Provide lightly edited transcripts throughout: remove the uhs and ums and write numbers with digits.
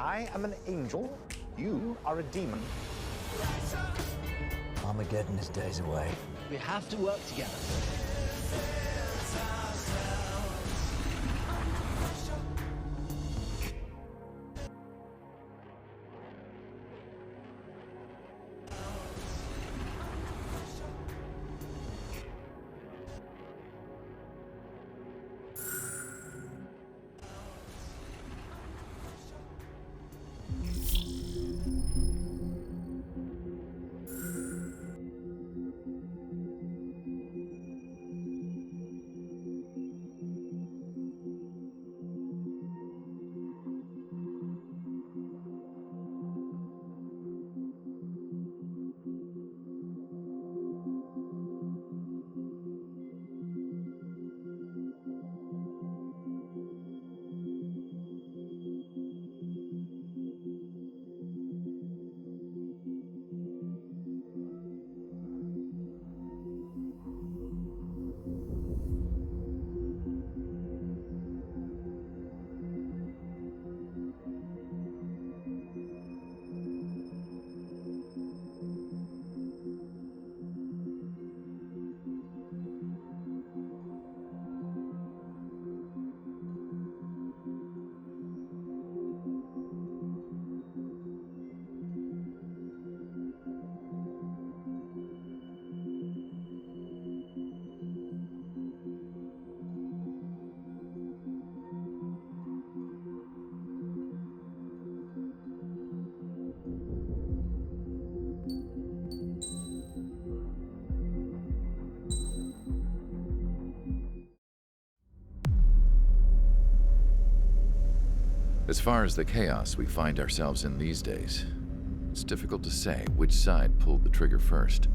I am an angel. You are a demon. Armageddon is days away. We have to work together. As far as the chaos we find ourselves in these days, it's difficult to say which side pulled the trigger first.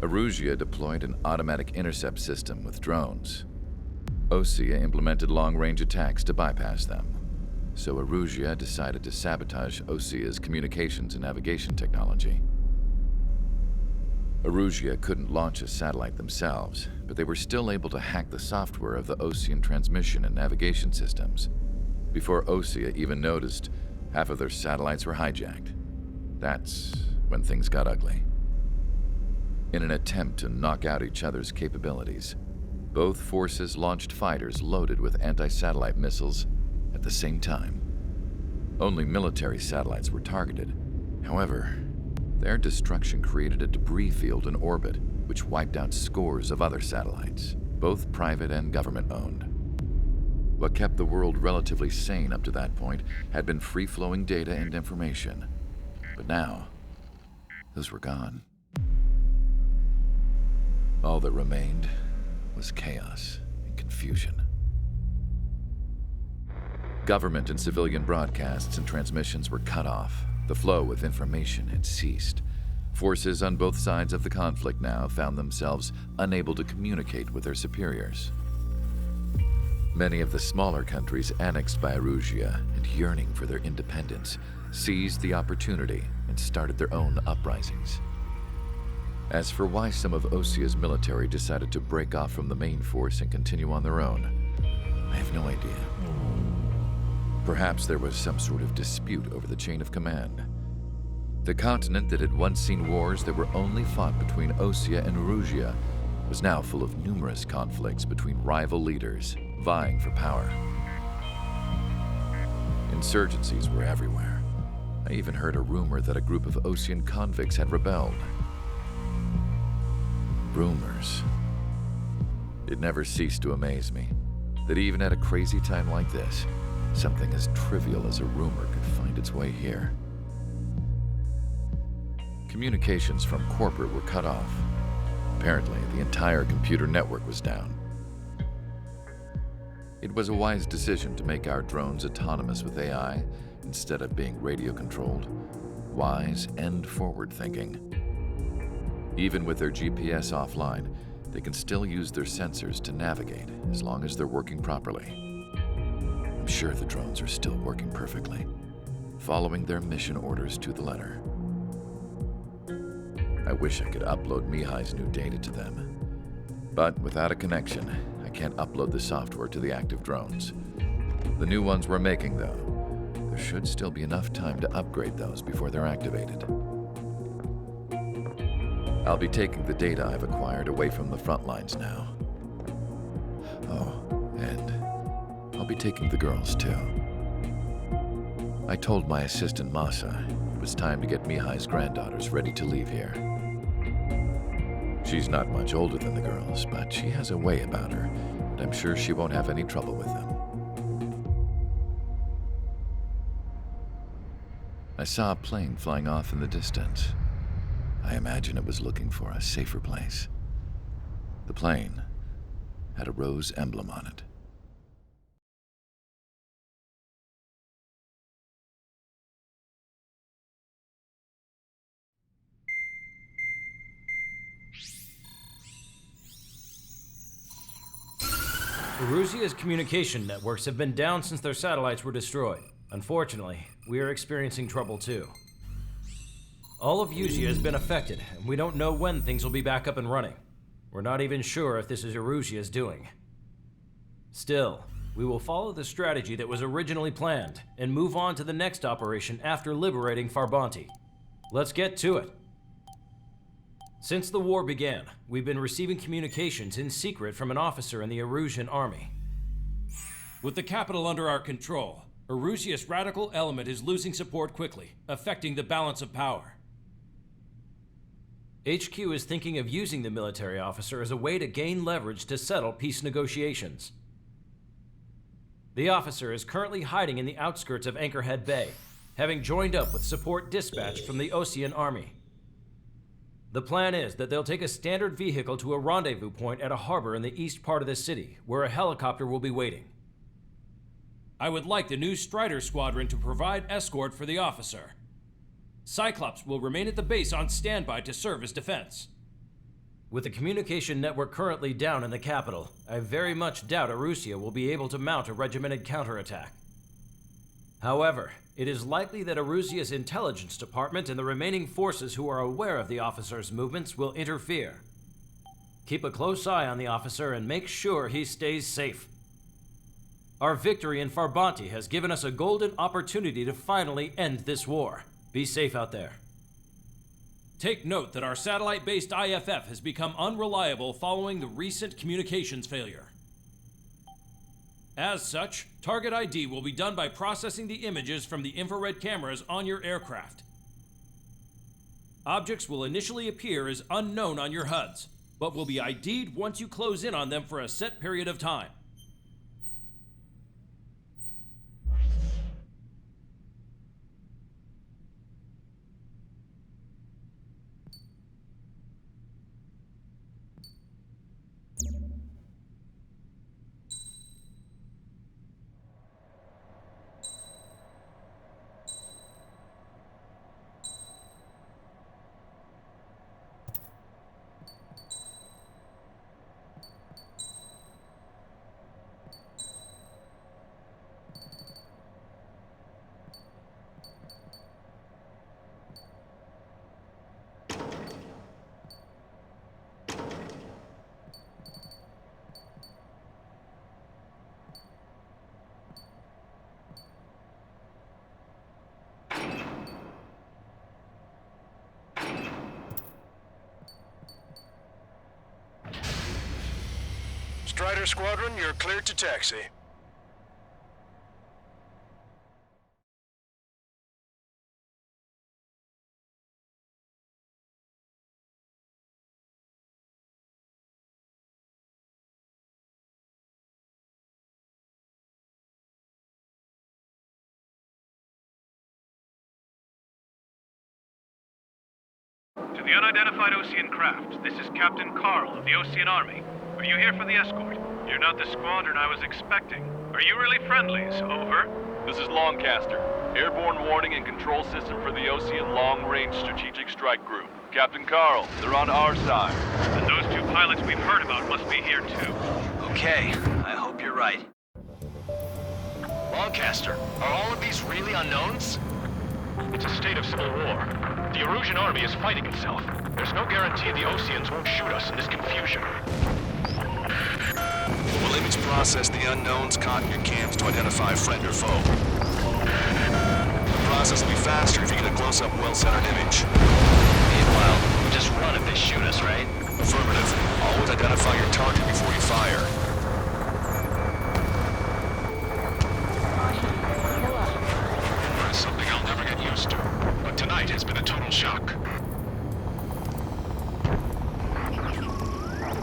Erusia deployed an automatic intercept system with drones. Osea implemented long-range attacks to bypass them. So Erusia decided to sabotage Osea's communications and navigation technology. Erusia couldn't launch a satellite themselves, but they were still able to hack the software of the Osean transmission and navigation systems. Before Osea even noticed, half of their satellites were hijacked. That's when things got ugly. In an attempt to knock out each other's capabilities, both forces launched fighters loaded with anti-satellite missiles at the same time. Only military satellites were targeted. However, their destruction created a debris field in orbit, which wiped out scores of other satellites, both private and government-owned. What kept the world relatively sane up to that point had been free-flowing data and information. But now, those were gone. All that remained was chaos and confusion. Government and civilian broadcasts and transmissions were cut off. The flow of information had ceased. Forces on both sides of the conflict now found themselves unable to communicate with their superiors. Many of the smaller countries annexed by Erusia and yearning for their independence seized the opportunity and started their own uprisings. As for why some of Osea's military decided to break off from the main force and continue on their own, I have no idea. Perhaps there was some sort of dispute over the chain of command. The continent that had once seen wars that were only fought between Osea and Erusia was now full of numerous conflicts between rival leaders vying for power. Insurgencies were everywhere. I even heard a rumor that a group of Osean convicts had rebelled. Rumors. It never ceased to amaze me that even at a crazy time like this, something as trivial as a rumor could find its way here. Communications from corporate were cut off. Apparently, the entire computer network was down. It was a wise decision to make our drones autonomous with AI instead of being radio-controlled. Wise and forward-thinking. Even with their GPS offline, they can still use their sensors to navigate as long as they're working properly. I'm sure the drones are still working perfectly, following their mission orders to the letter. I wish I could upload Mihai's new data to them. But without a connection, I can't upload the software to the active drones. The new ones we're making, though, There should still be enough time to upgrade those before they're activated. I'll be taking the data I've acquired away from the front lines now. Oh, and I'll be taking the girls too. I told my assistant Masa it was time to get Mihai's granddaughters ready to leave here. She's not much older than the girls, but she has a way about her, and I'm sure she won't have any trouble with them. I saw a plane flying off in the distance. I imagine it was looking for a safer place. The plane had a rose emblem on it. Erusia's communication networks have been down since their satellites were destroyed. Unfortunately, we are experiencing trouble too. All of Erusia has been affected, and we don't know when things will be back up and running. We're not even sure if this is Erusia's doing. Still, we will follow the strategy that was originally planned, and move on to the next operation after liberating Farbanti. Let's get to it. Since the war began, we've been receiving communications in secret from an officer in the Erusian army. With the capital under our control, Erusia's radical element is losing support quickly, affecting the balance of power. HQ is thinking of using the military officer as a way to gain leverage to settle peace negotiations. The officer is currently hiding in the outskirts of Anchorhead Bay, having joined up with support dispatched from the Osean army. The plan is that they'll take a standard vehicle to a rendezvous point at a harbor in the east part of the city, where a helicopter will be waiting. I would like the new Strider Squadron to provide escort for the officer. Cyclops will remain at the base on standby to serve as defense. With the communication network currently down in the capital, I very much doubt Erusia will be able to mount a regimented counterattack. However, it is likely that Erusia's intelligence department and the remaining forces who are aware of the officer's movements will interfere. Keep a close eye on the officer and make sure he stays safe. Our victory in Farbanti has given us a golden opportunity to finally end this war. Be safe out there. Take note that our satellite-based IFF has become unreliable following the recent communications failure. As such, target ID will be done by processing the images from the infrared cameras on your aircraft. Objects will initially appear as unknown on your HUDs, but will be ID'd once you close in on them for a set period of time. Strider Squadron, you're cleared to taxi. To the unidentified Osean craft, this is Captain Carl of the Osean Army. Are you here for the escort? You're not the squadron I was expecting. Are you really friendlies? Over. This is Longcaster. Airborne warning and control system for the Osean Long-Range Strategic Strike Group. Captain Carl, they're on our side. And those two pilots we've heard about must be here too. Okay, I hope you're right. Longcaster, are all of these really unknowns? It's a state of civil war. The Erusian army is fighting itself. There's no guarantee the Oseans won't shoot us in this confusion. We'll image process the unknowns, cotton your cams to identify friend or foe. The process will be faster if you get a close-up, well-centered image. Meanwhile, just run if they shoot us, right? Affirmative. Always identify your target before you fire. There's something I'll never get used to, but tonight has been a total shock.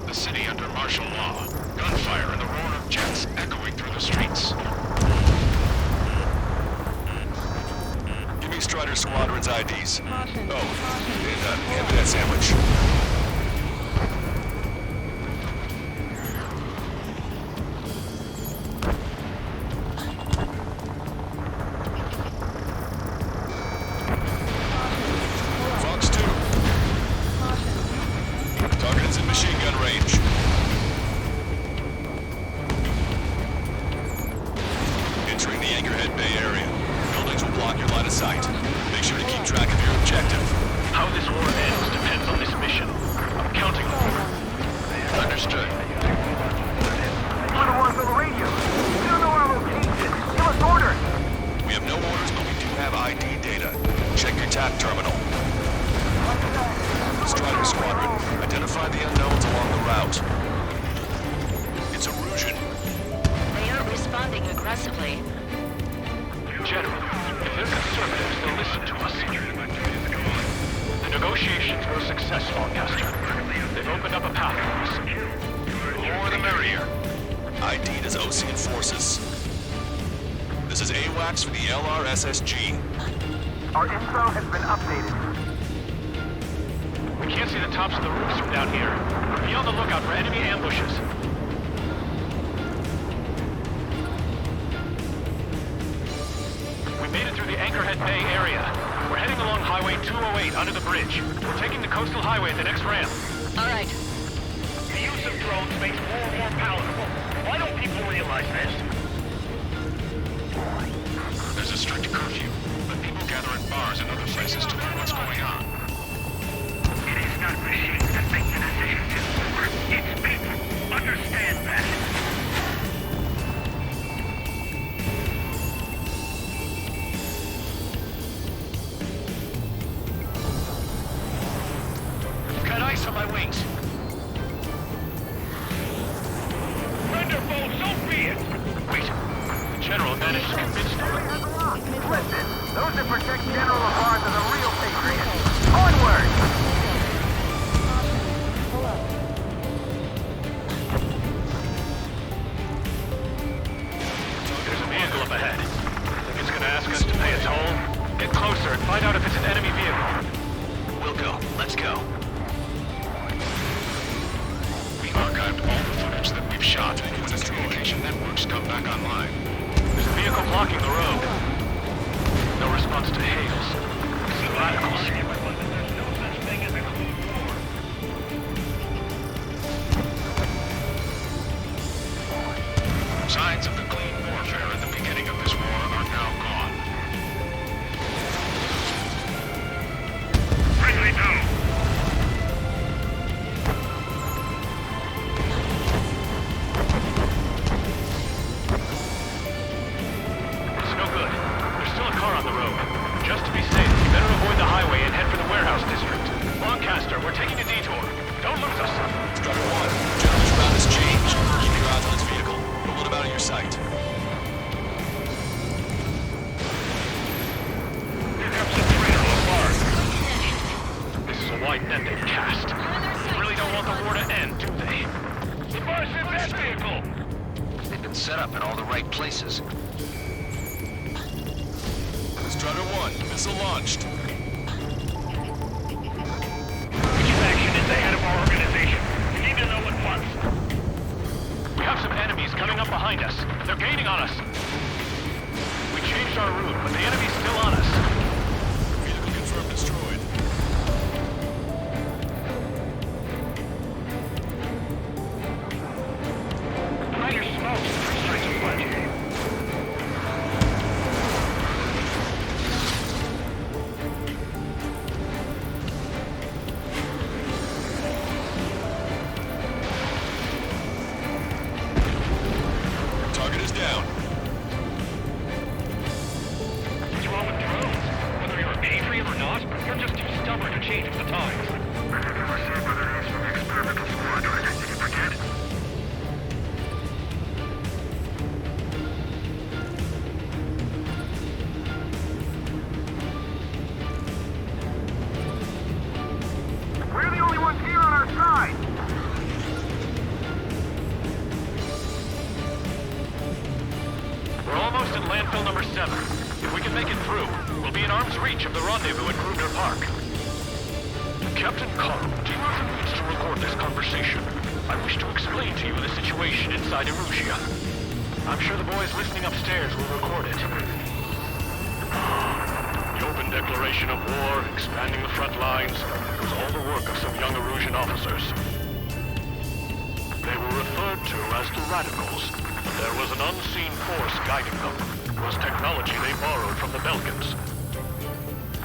The city under martial law. Gunfire and the roar of jets echoing through the streets. Give me Strider Squadron's IDs. Oh, and hand me that sandwich. Fox 2. Target is in machine gun range. Entering the Anchorhead Bay area. Buildings will block your line of sight. Make sure to keep track of your objective. How this war ends depends on this mission. I'm counting on you. Understood. We're the ones on the radio. We don't know our location. Give us orders. We have no orders, but we do have ID data. Check your TAP terminal. Strider Squadron, identify the unknowns along the route. It's a Russian. They aren't responding aggressively. General, if they're conservatives, they'll listen to us. The negotiations were a success, Lancaster. They've opened up a path for us. The more the merrier. ID'd as Ocean forces. This is AWACS for the LRSSG. Our info has been updated. We can't see the tops of the roofs from down here. Be on the lookout for enemy ambushes. We made it through the Anchorhead Bay area. We're heading along Highway 208 under the bridge. We're taking the coastal highway at the next ramp. All right. The use of drones makes war more palatable. Why don't people realize this? There's a strict curfew, but people gather at bars and other places to learn what's going on. It is not machines that make the decisions in war. It's people. Understand that. Got ice on my wings. Thunderbolt, so be it! Wait, the General managed to convince them. Listen, those that protect General LaVar's are the real patriots. Onward! There's a vehicle up ahead. Think it's gonna ask us to pay a toll? Get closer and find out if it's an enemy vehicle. We'll go. Let's go. We archived all the footage that we've shot when the communication networks come back online. There's a vehicle blocking the road. No response to hails. It's the radicals. Signs of the clean warfare at the beginning of this war are now gone. Friendly down. It's no good. There's still a car on the road. Just to be safe, you better avoid the highway and head for the warehouse district. Lancaster, we're taking a detour. Don't lose us. Strider 1, General's route has changed. Keep your eyes on his vehicle. Don't let him out of your sight. Here comes the traitor LaVar. This is a wide net they've cast. They really don't want the war to end, do they? LaVar's in that vehicle! They've been set up in all the right places. Strider 1, missile launched. Which faction is the head of our organization? We need to know at once. We have some enemies coming up behind us. They're gaining on us. We changed our route, but the enemy's still on us. Vehicle confirmed destroyed. Hide your smokes. Three strikes of bunch. just too stubborn to change with the times. I don't understand whether it is from the experimental squadron. Did you forget? We're the only ones here on our side. We're almost at landfill number 7. If we can make it through, we'll be in arm's reach of the rendezvous at Kruger Park. Captain Carl, do you have the means to record this conversation? I wish to explain to you the situation inside Erusia. I'm sure the boys listening upstairs will record it. The open declaration of war, expanding the front lines, was all the work of some young Erusian officers. They were referred to as the Radicals, but there was an unseen force guiding them. It was technology they borrowed from the Belkans.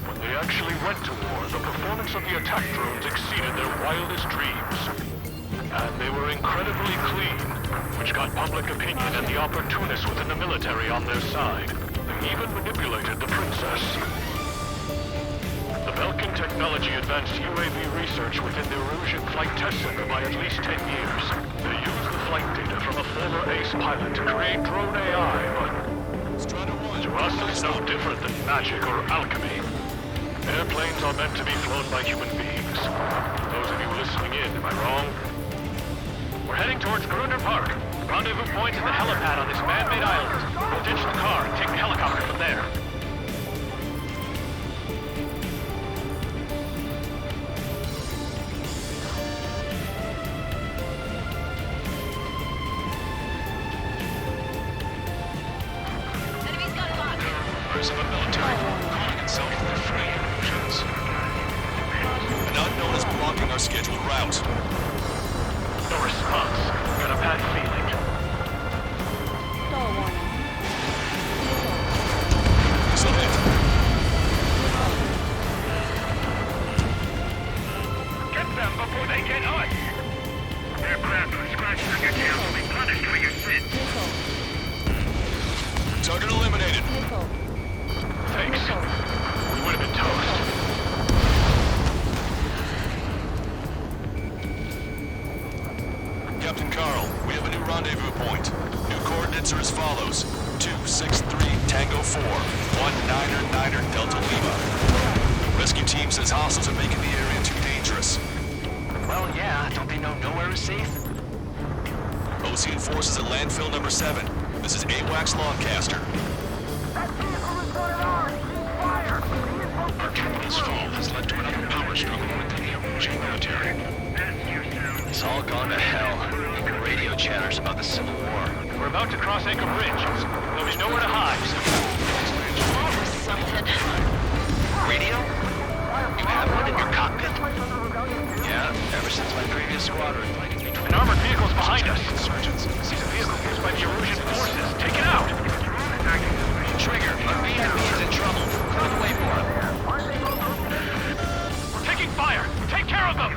When they actually went to war, the performance of the attack drones exceeded their wildest dreams. And they were incredibly clean, which got public opinion and the opportunists within the military on their side. They even manipulated the princess. The Belkan technology advanced UAV research within the Erusian Flight Test Center by at least 10 years. They used the flight data from a former ace pilot to create drone AI, but to us it's no different than magic or alchemy. Airplanes are meant to be flown by human beings. Those of you listening in, am I wrong? We're heading towards Gruner Park. Rendezvous point is the helipad on this man-made island. We'll ditch the car and take the helicopter from there. Members of a military group calling itself the Free Illusions. An unknown is blocking our scheduled route. No response. Got a bad feeling. So Get them before they get us! Aircraft with scratches on your tails will be punished for your sins. target eliminated. Thanks. We would have been toast. Captain Carl, we have a new rendezvous point. New coordinates are as follows. 263 Tango 4, 199er Delta Lima. Rescue team says hostiles are making the area too dangerous. Well, yeah, don't they know nowhere is safe? Ocean forces at landfill number 7. This is AWACS Longcaster. Our capital's fall has led to another power struggle within the Erusian military. It's all gone to hell. The radio chatters about the Civil War. We're about to cross Anchor Bridge. There'll be nowhere to hide. That was something. Radio? You have one in your cockpit? Yeah, ever since my previous squadron. An armored vehicle's behind us. It's a vehicle used by the Erusian forces. Take it out! Trigger, our VIP is in trouble. Clear the way for him. We're taking fire! Take care of them!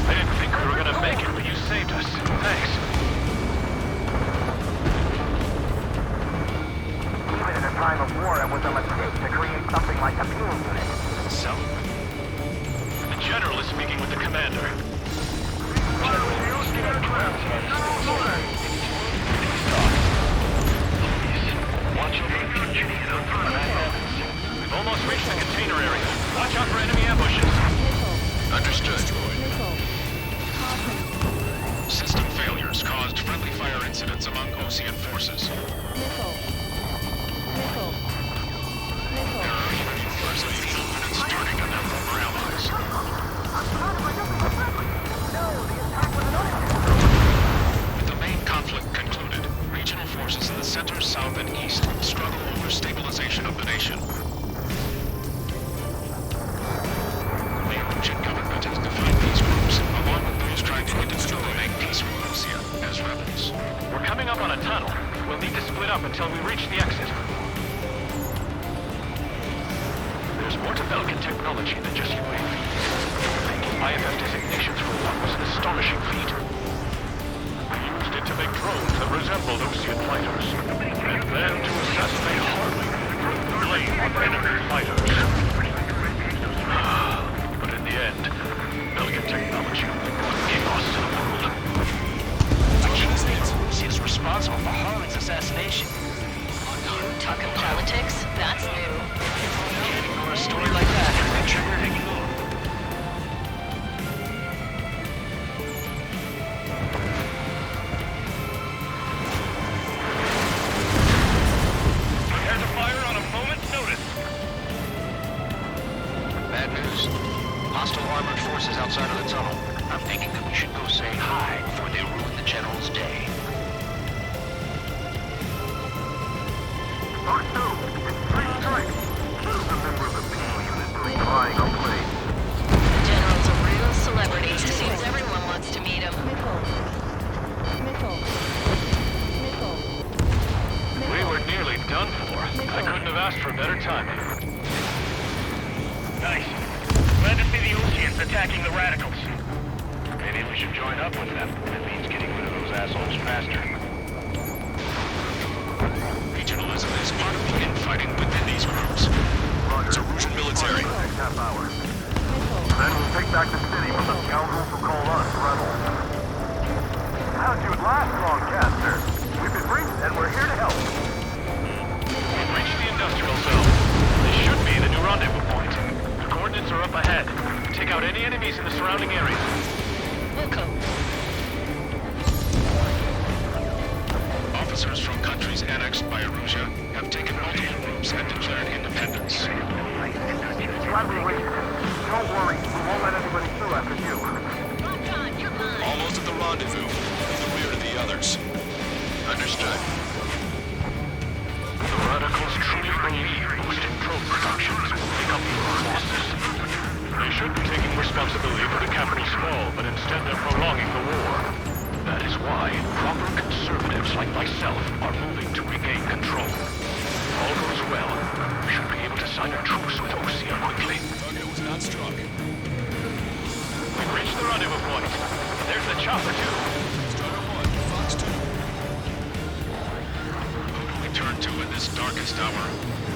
I didn't think we were gonna make it, but you saved us. Thanks. Even in a time of war, it was a mistake to create something like a fuel unit. So? The general is speaking with the commander. Watch over the beach. We've almost reached the container area. Watch out for enemy ambushes. Understood. System failures caused friendly fire incidents among Ocean forces. There are even rumors of field units turning on their former allies. With the main conflict concluded, regional forces in the center, south, and east struggle over stabilization of the nation. The Erusian government has defined these groups, along with those trying to individually make peace with Russia, as rebels. We're coming up on a tunnel. We'll need to split up until we reach the exit. There's more to Belkan technology than just UAVs. IFF designations for one was an astonishing feat. We used it to make drones that resembled Ocean fighters, and then to assassinate hardly. forces outside of the tunnel. I'm thinking that we should go say hi before they ruin the General's day. Mark 2, it's 3 strikes. Who's the member of the people unit doing flying on planes? The General's a real celebrity. It seems everyone wants to meet him. We were nearly done for. I couldn't have asked for better timing. Nice. Glad to see the Oceans attacking the radicals. Maybe we should join up with them. That means getting rid of those assholes faster. Regionalism is part of the infighting within these groups. Roger. It's Erusian military. Next half hour. Then we'll take back the city from the scoundrels who call us rebels. How'd you last, Longcaster? We've been briefed and we're here to help. We've reached the industrial zone. This should be the new rendezvous point. The coordinates are up ahead. Take out any enemies in the surrounding area. Wilco. Officers from countries annexed by Erusia have taken multiple groups and declared independence. Slightly wasted. Don't worry, we won't let anybody through after you. Almost at the rendezvous, in the rear of the others. Understood. The radicals truly believe boosting probe productions will make up for our losses. They should be taking responsibility for the capital's fall, but instead they're prolonging the war. That is why proper conservatives like myself are moving to regain control. If all goes well, we should be able to sign a truce with Osea quickly. Target was not struck. We've reached the rendezvous point. There's the chopper, too. Strider 1, Fox 2. Who do we turn to in this darkest hour?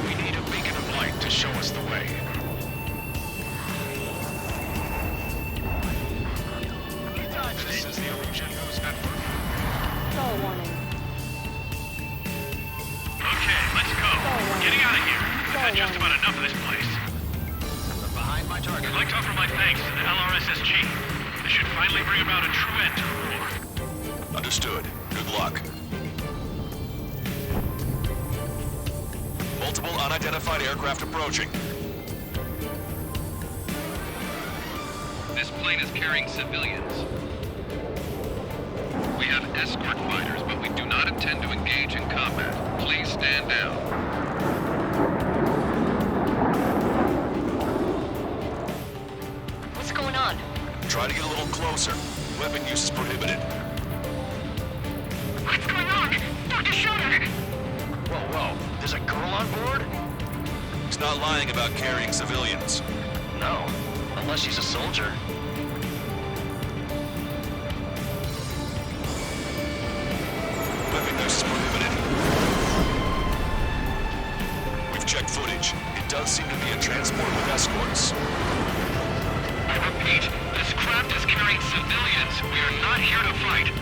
We need a beacon of light to show us the way. This is the Erusian News Network. Okay, let's go. We're getting out of here. We've had just about enough of this place. Behind my target. I'd like to offer my thanks to the LRSSG. This should finally bring about a true end to the war. Understood. Good luck. Multiple unidentified aircraft approaching. This plane is carrying civilians. We have escort fighters, but we do not intend to engage in combat. Please stand down. What's going on? Try to get a little closer. Weapon use is prohibited. What's going on? Dr. Schroeder! Whoa. There's a girl on board? He's not lying about carrying civilians. No. Unless she's a soldier. Weapon use is prohibited. We've checked footage. It does seem to be a transport with escorts. I repeat, this craft is carrying civilians. We are not here to fight.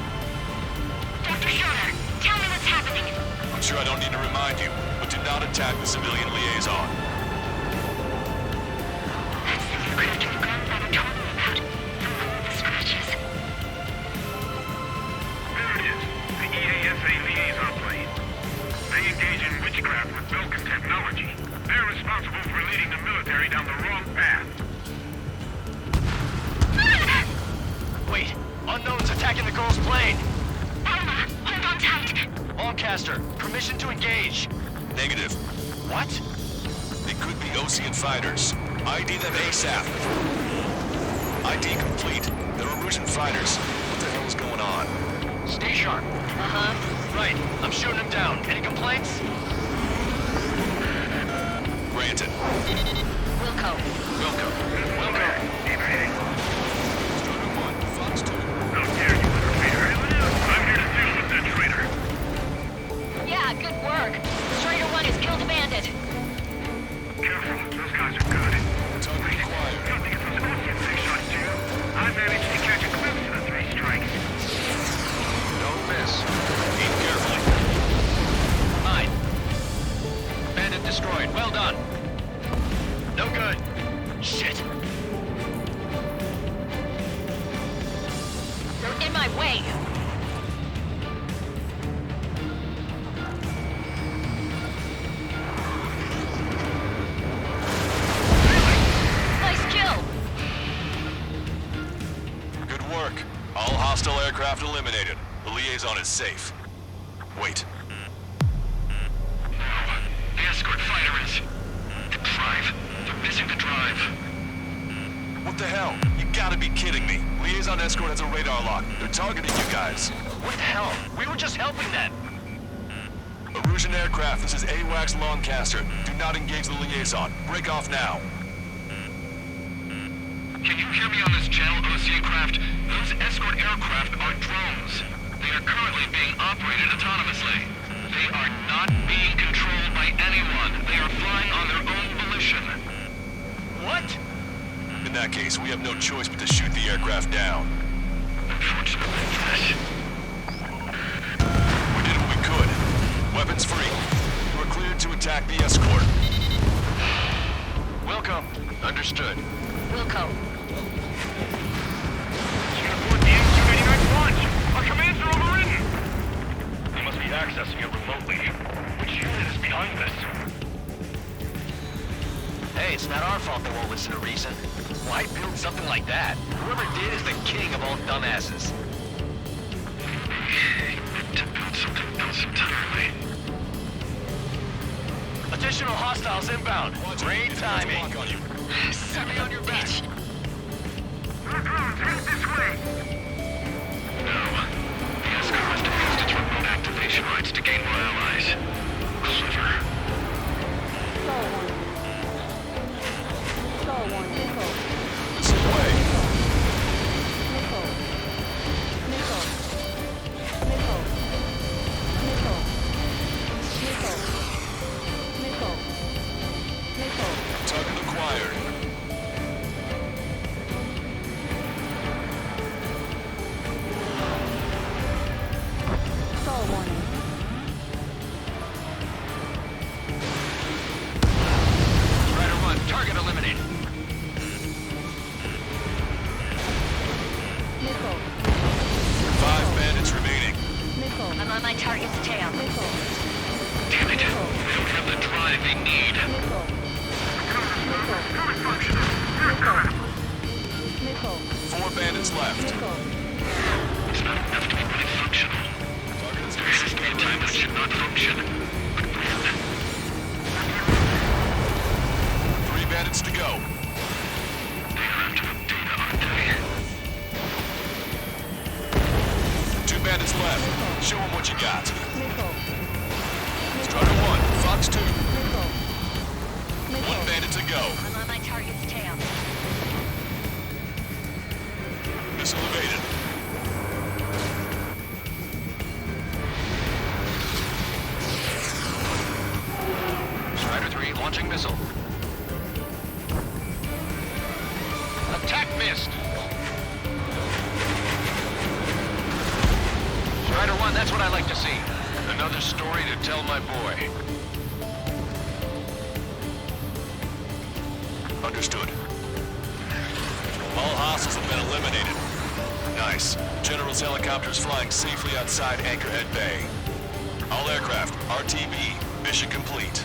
Dr. Schroeder, tell me what's happening. I'm sure I don't need to remind you, but do not attack the civilian liaison. That's the aircraft your grandfather told me about. The scratches. There it is. The EASA liaison plane. They engage in witchcraft with Belkin technology. They're responsible for leading the military down the wrong path. Wait! Unknown's attacking the girl's plane! Alma, hold on tight. Lancaster, permission to engage. Negative. What? They could be Ocean fighters. ID them ASAP. ID complete. They're Erusian fighters. What the hell is going on? Stay sharp. Uh-huh. Right. I'm shooting him down. Any complaints? Granted. Wilco. Welcome. Strider 1, Fox 2. How dare you, traitor? I'm here to deal with that traitor. Yeah, good work. Strider 1 has killed a bandit. Careful. Those guys are good. Target acquired. Don't think it was supposed to take shots, too. I managed to catch a glimpse of the 3 strikes. Don't miss. Aim carefully. Mine. Bandit destroyed. Well done. No good. Shit. They're in my way. Nice kill. aircraft eliminated. The liaison is safe. Wait. The escort fighter is... The drive. They're missing the drive. What the hell? You gotta be kidding me. Liaison escort has a radar lock. They're targeting you guys. What the hell? We were just helping them. Erusian aircraft, this is AWACS Lancaster. Do not engage the liaison. Break off now. Can you hear me on this channel, Ocean craft? Those escort aircraft are drones. They are currently being operated autonomously. They are not being controlled by anyone. They are flying on their own volition. What? In that case, we have no choice but to shoot the aircraft down. Unfortunately, yes. We did what we could. Weapons free. You are cleared to attack the escort. Welcome. Understood. Wilco. Can't afford the MC-89 launch. Our commands are overridden. They must be accessing it remotely. Which unit is behind this? Hey, it's not our fault they won't listen to reason. Why build something like that? Whoever did is the king of all dumbasses. To build something else entirely. Additional hostiles inbound. Great timing. Son of a bitch. Head this way. No. The escort must have used its remote activation rights to gain more allies. Clever. This way. Target acquired. Strider 1, target eliminated. Five bandits remaining. I'm on my target's tail. Damn it. They don't have the drive they need. Four bandits left. It's not enough to be really functional. This is the time that should not function. But when? 3 bandits to go. They have to have data, aren't they? 2 bandits left. Show them what you got. Strider 1, Fox 2. 1 bandit to go. I'm on my target's tail. Missile evaded. Strider 3, launching missile. Attack missed. Strider 1, that's what I like to see. Another story to tell my boy. Understood. All hostiles have been eliminated. Nice. General's helicopter is flying safely outside Anchorhead Bay. All aircraft, RTB, mission complete.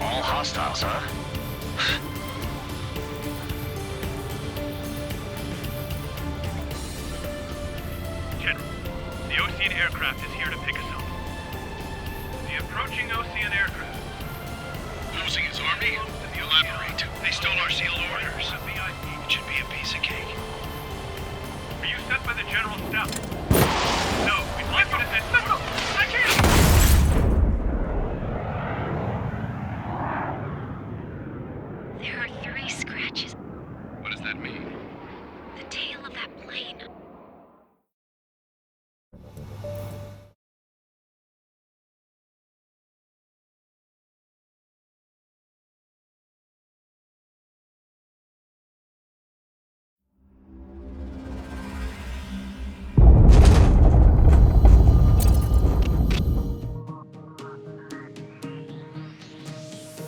All hostiles, huh? General, the Ocean aircraft is here to pick us up. The approaching Ocean aircraft. Losing his army? Elaborate. They stole our sealed orders. It should be a piece of cake. Are you sent by the General's staff? No, we'd like you to send... No! I can't! There are 3 scratches. What does that mean? The tail of that plane.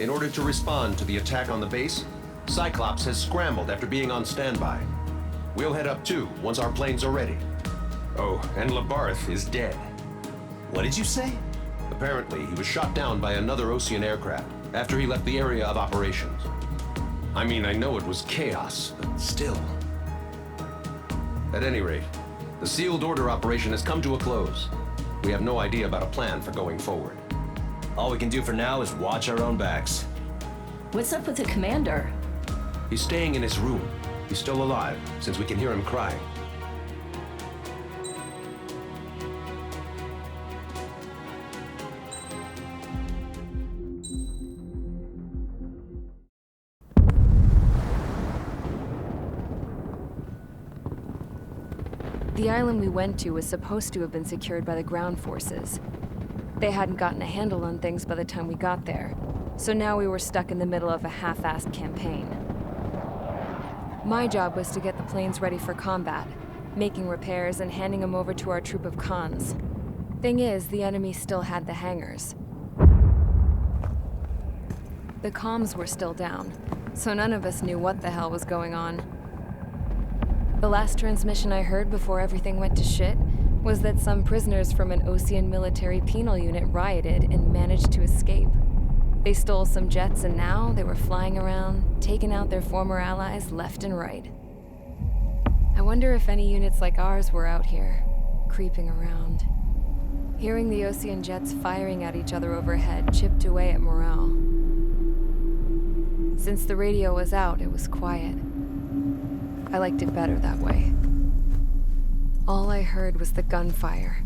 In order to respond to the attack on the base, Cyclops has scrambled after being on standby. We'll head up too, once our planes are ready. Oh, and Labarth is dead. What did you say? Apparently, he was shot down by another Ocean aircraft after he left the area of operations. I mean, I know it was chaos, but still. At any rate, the sealed order operation has come to a close. We have no idea about a plan for going forward. All we can do for now is watch our own backs. What's up with the commander? He's staying in his room. He's still alive, since we can hear him crying. The island we went to was supposed to have been secured by the ground forces. They hadn't gotten a handle on things by the time we got there, so now we were stuck in the middle of a half-assed campaign. My job was to get the planes ready for combat, making repairs and handing them over to our troop of cons. Thing is, the enemy still had the hangars. The comms were still down, so none of us knew what the hell was going on. The last transmission I heard before everything went to shit was that some prisoners from an Osean military penal unit rioted and managed to escape. They stole some jets and now they were flying around, taking out their former allies left and right. I wonder if any units like ours were out here, creeping around. Hearing the Osean jets firing at each other overhead chipped away at morale. Since the radio was out, it was quiet. I liked it better that way. All I heard was the gunfire.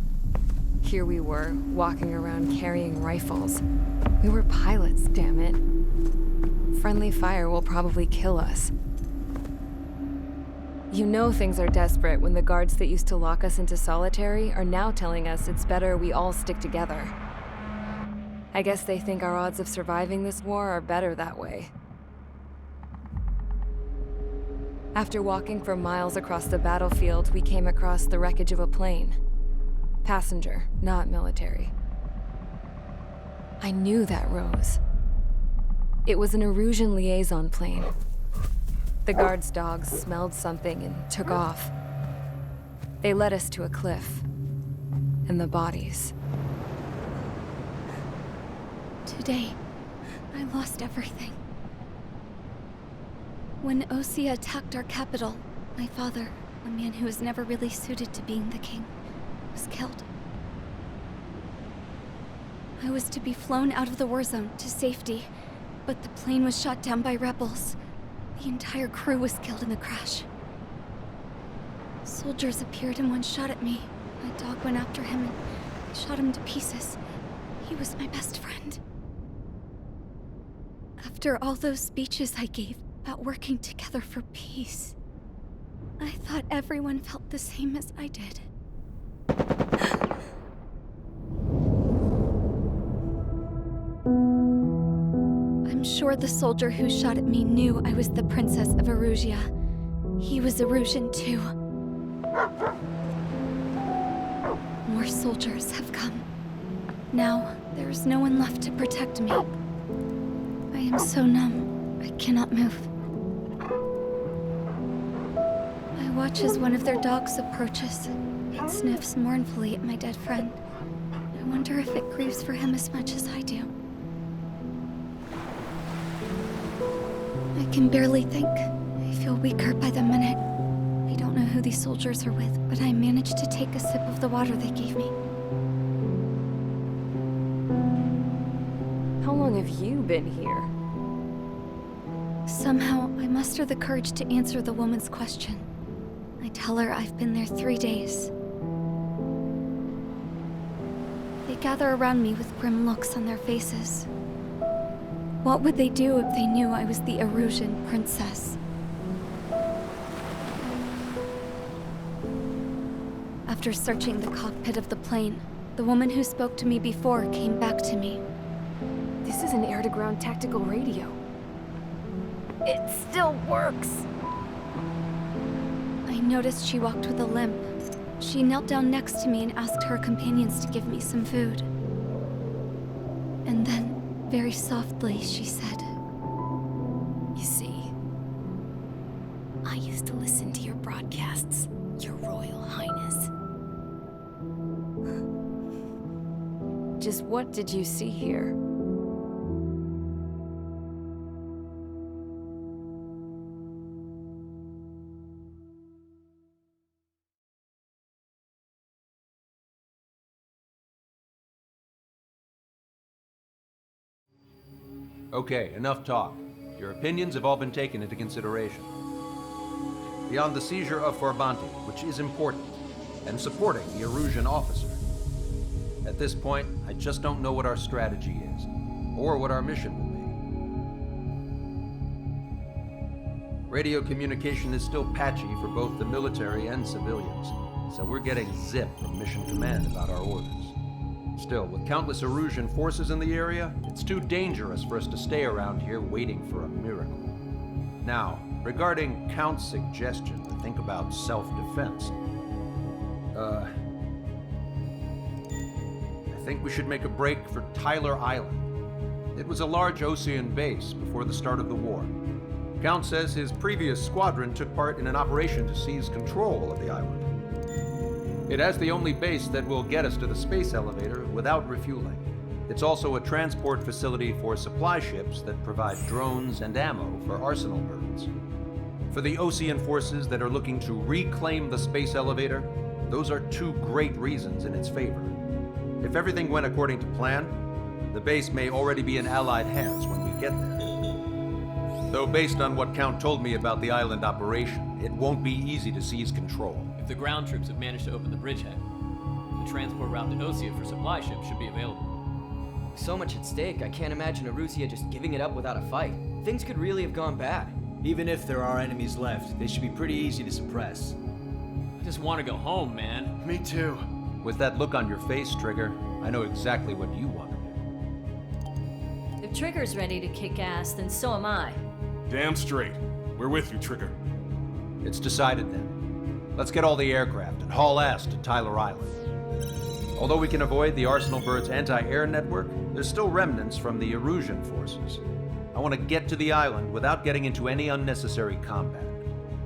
Here we were, walking around carrying rifles. We were pilots, damn it. Friendly fire will probably kill us. You know things are desperate when the guards that used to lock us into solitary are now telling us it's better we all stick together. I guess they think our odds of surviving this war are better that way. After walking for miles across the battlefield, we came across the wreckage of a plane. Passenger, not military. I knew that rose. It was an Erusian liaison plane. The guards' dogs smelled something and took off. They led us to a cliff. And the bodies. Today, I lost everything. When Osea attacked our capital, my father, a man who was never really suited to being the king, was killed. I was to be flown out of the war zone to safety, but the plane was shot down by rebels. The entire crew was killed in the crash. Soldiers appeared and one shot at me. My dog went after him and shot him to pieces. He was my best friend. After all those speeches I gave about working together for peace, I thought everyone felt the same as I did. I'm sure the soldier who shot at me knew I was the Princess of Erusia. He was Erusian too. More soldiers have come. Now, there is no one left to protect me. I am so numb, I cannot move. I watch as one of their dogs approaches. It sniffs mournfully at my dead friend. I wonder if it grieves for him as much as I do. I can barely think. I feel weaker by the minute. I don't know who these soldiers are with, but I managed to take a sip of the water they gave me. How long have you been here? Somehow, I muster the courage to answer the woman's question. I tell her I've been there 3 days. They gather around me with grim looks on their faces. What would they do if they knew I was the Erusian princess? After searching the cockpit of the plane, the woman who spoke to me before came back to me. This is an air-to-ground tactical radio. It still works! I noticed she walked with a limp. She knelt down next to me and asked her companions to give me some food. And then, very softly, she said, "You see, I used to listen to your broadcasts, Your Royal Highness." Just what did you see here? Okay, enough talk. Your opinions have all been taken into consideration. Beyond the seizure of Forbanti, which is important, and supporting the Erusian officer. At this point, I just don't know what our strategy is, or what our mission will be. Radio communication is still patchy for both the military and civilians, so we're getting zip from Mission Command about our orders. Still, with countless Erusian forces in the area, it's too dangerous for us to stay around here waiting for a miracle. Now, regarding Count's suggestion to think about self-defense, I think we should make a break for Tyler Island. It was a large Osean base before the start of the war. Count says his previous squadron took part in an operation to seize control of the island. It has the only base that will get us to the space elevator without refueling. It's also a transport facility for supply ships that provide drones and ammo for arsenal birds. For the Osean forces that are looking to reclaim the space elevator, those are two great reasons in its favor. If everything went according to plan, the base may already be in Allied hands when we get there. Though based on what Count told me about the island operation, it won't be easy to seize control. If the ground troops have managed to open the bridgehead, the transport route to Osea for supply ships should be available. With so much at stake, I can't imagine Erusia just giving it up without a fight. Things could really have gone bad. Even if there are enemies left, they should be pretty easy to suppress. I just want to go home, man. Me too. With that look on your face, Trigger, I know exactly what you want to do. If Trigger's ready to kick ass, then so am I. Damn straight. We're with you, Trigger. It's decided then. Let's get all the aircraft and haul ass to Tyler Island. Although we can avoid the Arsenal Bird's anti-air network, there's still remnants from the Erusian forces. I want to get to the island without getting into any unnecessary combat.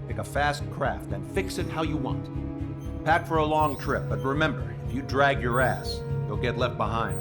Pick a fast craft and fix it how you want. Pack for a long trip, but remember, if you drag your ass, you'll get left behind.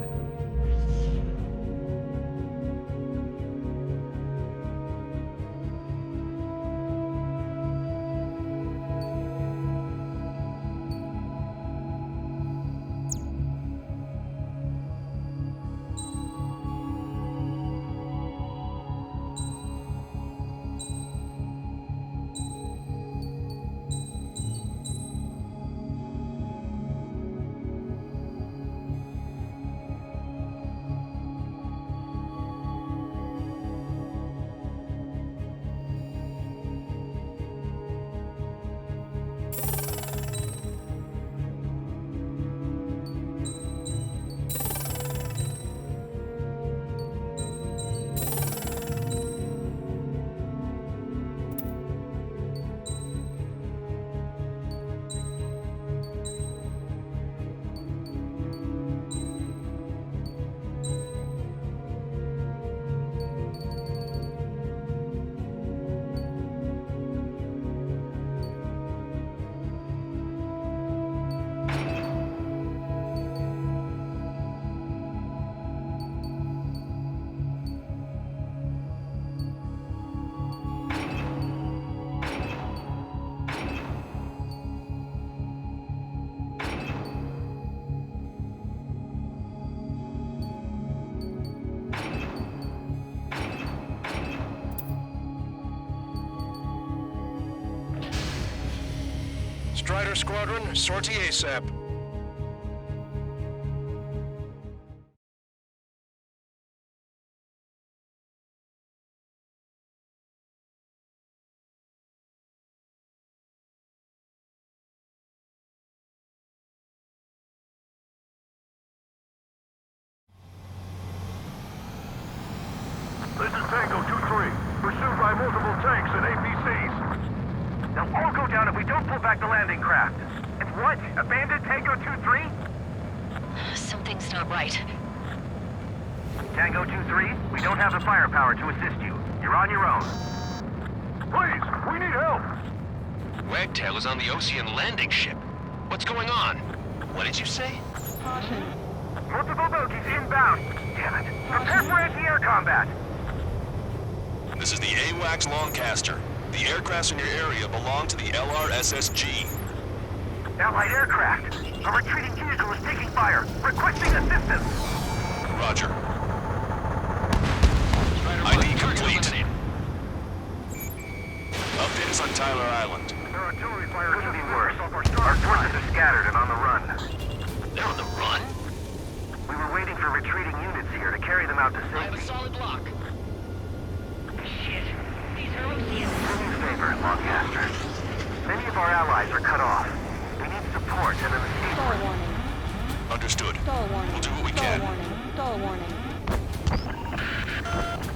Strider Squadron, sortie ASAP. This is Tango 2-3, pursued by multiple tanks and APCs. They'll all go down if we don't pull back the landing craft. And what? Abandoned Tango 2-3? Something's not right. Tango 2-3, we don't have the firepower to assist you. You're on your own. Please, we need help. Wagtail is on the Osean landing ship. What's going on? What did you say? Caution. Multiple bogies inbound. Damn it. Prepare for anti-air combat. This is the AWACS Longcaster. The aircrafts in your area belong to the LRSSG. Allied aircraft. A retreating vehicle is taking fire. Requesting assistance. Roger. Strider Tyler Island. Their artillery fire couldn't be worse. Our forces are scattered and on the run. They're on the run? We were waiting for retreating units here to carry them out to safety. I have a solid lock. Shit. These are Oceans. Newspaper, Lancaster. Many of our allies are cut off. We need support and an escape route. Understood. Stall warning. We'll do what we can. Stall warning.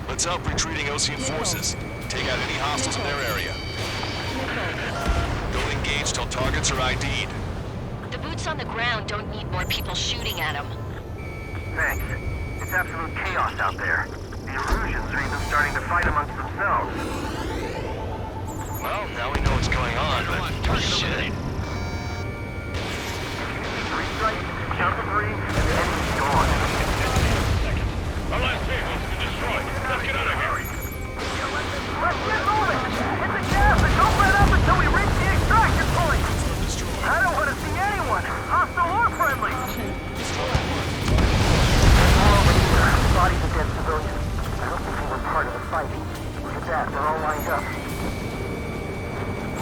Let's help retreating Ocean forces. Take out any hostiles in their area. Don't engage till targets are ID'd. The boots on the ground don't need more people shooting at them. Thanks. It's absolute chaos out there. The Erusians are even starting to fight amongst themselves. Well, now we know what's going on, but shit. 3 strikes, count to 3, and the enemy's gone. Our last vehicle's been destroyed. Let's get out of here. Let's get moving! Hit the gas and don't let up until we reach the extraction point! I don't want to see anyone, hostile or friendly! Bodies of dead civilians. I don't think they were part of the fight. Look at that, they're all lined up.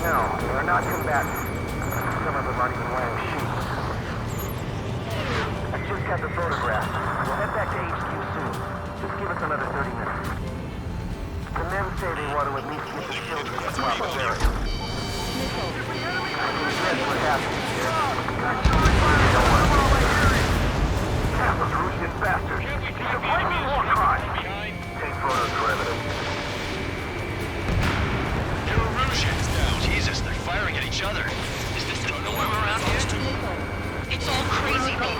No, they're not combatants. Some of them aren't even wearing shoes. I just got the photograph. We'll head back to HQ soon. Just give us another 30 minutes. The men say they want to at least get the children to proper burial. I can guess what happened here. Don't worry. Those Russian bastards. He's a flaming war crime. Take photos for evidence. New Russians down. Jesus, they're firing at each other. Is this the norm around here? It's all crazy, people.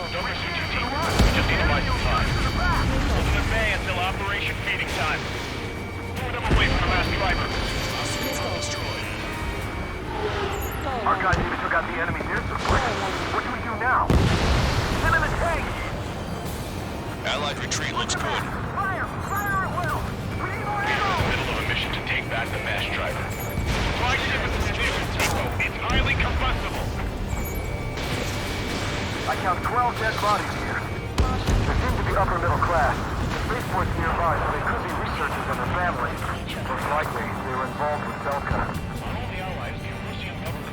Don't pursue too deep. We just need to buy some time. Hold them at bay until operation feeding time. Move them away from the last driver. Our guys even took out the enemy's air support. What do we do now? Send in the tank! Allied retreat looks good. Fire! Fire at will! We need more We're in the ammo! middle of a mission to take back the mass driver. Supply ship is steel depot. It's highly combustible. I count 12 dead bodies here. They seem to be upper middle class. The spaceport's nearby, so they could be researchers and their families. Most likely, they were involved with Belka.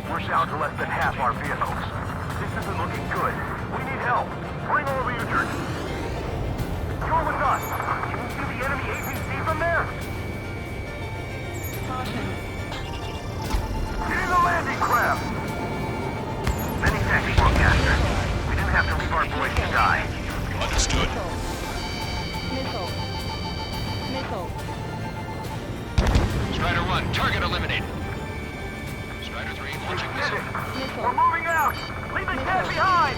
We're down to less than half our vehicles. This isn't looking good. We need help. Bring all the injured. You're with us. Can you see the enemy APC from there? Get in the landing craft! Many thanks, Lancaster. We didn't have to leave our boys to die. Understood. Strider 1, target eliminated. Strider 3, launching missile. We're moving out! Leave the cat behind!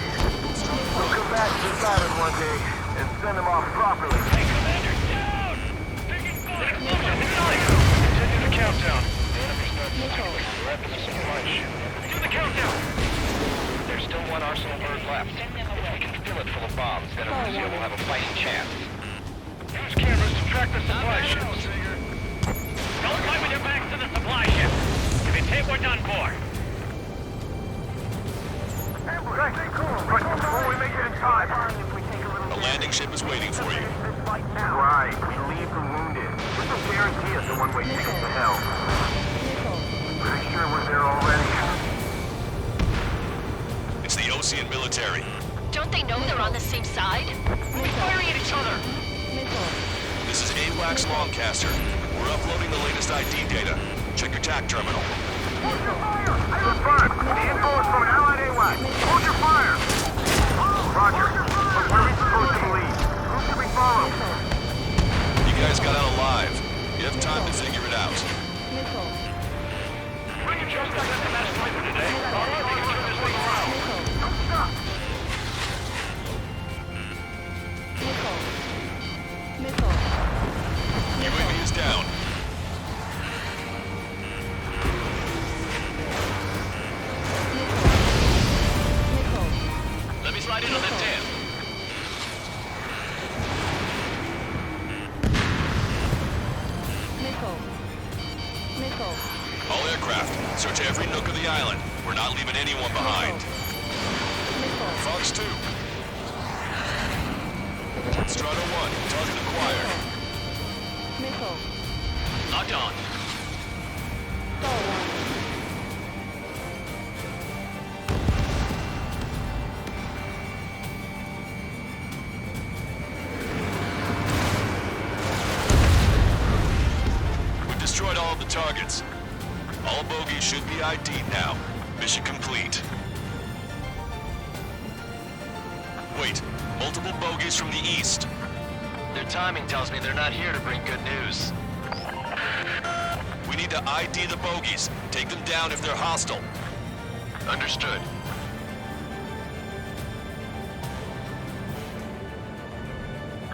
We'll come back to this island one day and send them off properly. Hey, Commander, down! Taking fire! Continue the countdown. The enemy's not evacuating. We're at the supply ship. Do the countdown! There's still one arsenal bird left. If we can fill it full of bombs, then Erusia will have a fighting chance. Use cameras to track the supply ship. Don't fight with your backs to the supply ship. If it's hit, we're done for. But before we make it in time, A landing ship is waiting for you. right, we leave the wounded. This will guarantee us a one-way ticket to hell. Pretty sure we're there already. It's the Ocean military. Don't they know they're on the same side? We're firing at each other. This is AWACS Lancaster. We're uploading the latest ID data. Check your TAC terminal. Hold your fire! Confirmed. The info is from Allied AWACS. Hold your fire! Roger. But where are we supposed to believe? Who should we follow? You guys got out alive. You have time to figure it out. Bring your just like the last driver today. All right, we can turn this thing around. Stop! UAV is down. Let me slide in on that tail. All aircraft, search every nook of the island. We're not leaving anyone behind. Fox 2. Strider 1, target acquired. Locked on. targets. All bogies should be ID'd now. Mission complete. Wait, multiple bogies from the east. Their timing tells me they're not here to bring good news. We need to ID the bogies. Take them down if they're hostile. Understood.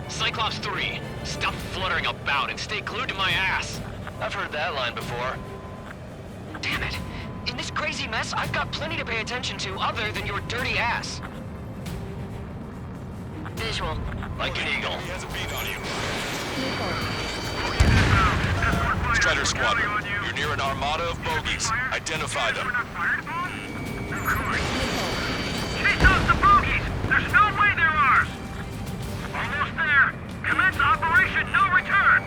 Cyclops 3, stop fluttering about and stay glued to my ass. I've heard that line before. Damn it. In this crazy mess, I've got plenty to pay attention to other than your dirty ass. Visual. Like an eagle. He has a beat on you. Strider Squadron, you're near an armada of bogies. Identify them. Chase off the bogies! There's no way they're ours! Almost there! Commence Operation No Return!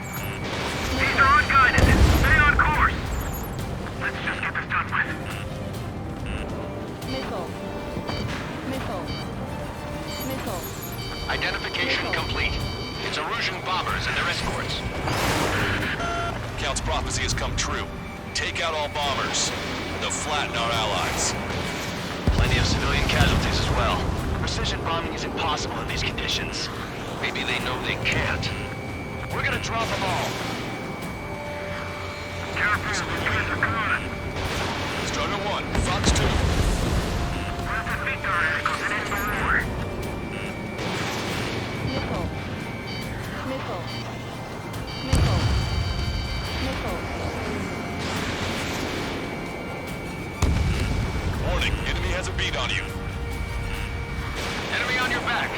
These are unguided. Stay on course! Let's just get this done with. Missile. Identification complete. It's Erusian bombers and their escorts. Count's prophecy has come true. Take out all bombers. They'll flatten our allies. Plenty of civilian casualties as well. Precision bombing is impossible in these conditions. Maybe they know they can't. We're gonna drop them all. Careful, the trees are coming. Strider 1, Fox 2. Rapid feet are because it is the war. Warning, enemy has a beat on you. Enemy on your back.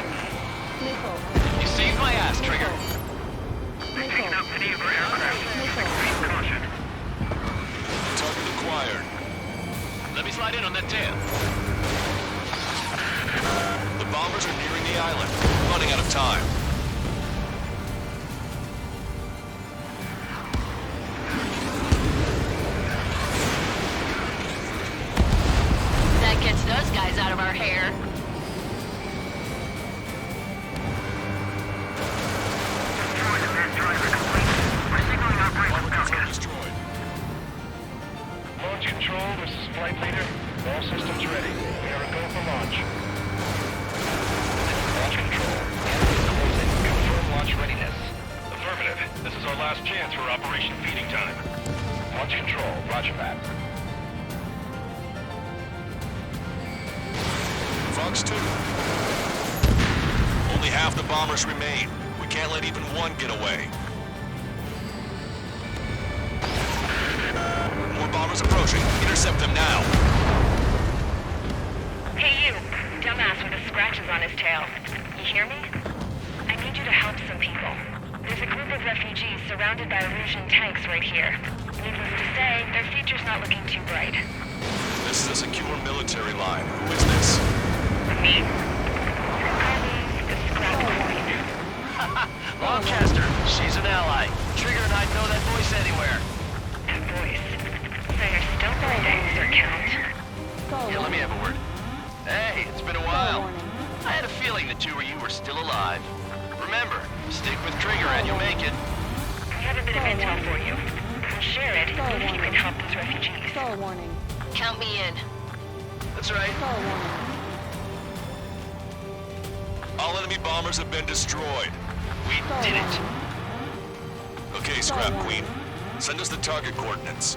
You saved my ass, Trigger. They've taken out many of our aircraft. Extreme caution. Target acquired. Let me slide in on that tail. The bombers are nearing the island. Running out of time. That gets those guys out of our hair. Destroy the main driver complete. We're signaling Operation Target. Destroyed. Launch control, this is flight leader. All systems ready. We are a go for launch. Launch control. Enemy closing. Confirm launch readiness. Affirmative. This is our last chance for Operation Feeding Time. Launch control. Roger that. Fox 2. Only half the bombers remain. We can't let even one get away. More bombers approaching. Intercept them now. Hey you, dumbass with the scratches on his tail. You hear me? I need you to help some people. There's a group of refugees surrounded by Erusian tanks right here. Needless to say, their future's not looking too bright. This is a secure military line. Who is this? Me. The scrap queen. Lancaster, she's an ally. Trigger and I'd know that voice anywhere. That voice. So you're still going to insert count? Yeah, let me have a word. Hey, it's been a while. I had a feeling the two of you were still alive. Remember, stick with Trigger and you'll make it. I have a bit of intel for you. We'll share it if you can help those refugees. Warning. Count me in. That's right. All enemy bombers have been destroyed. We did it. Okay, Scrap Queen. Send us the target coordinates.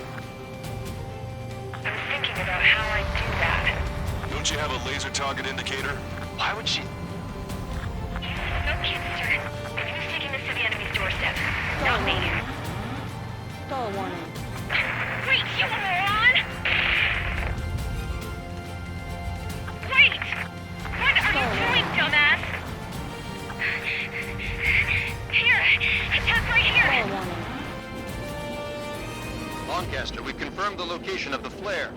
I was thinking about how I'd do that. Don't you have a laser target indicator? Why would she? No kidding, sir. Who's taking this to the enemy's doorstep? Not me. Stall warning. Wait, you moron! Wait! What are you doing, dumbass? Here! Attack right here! Lancaster, we've confirmed the location of the flare.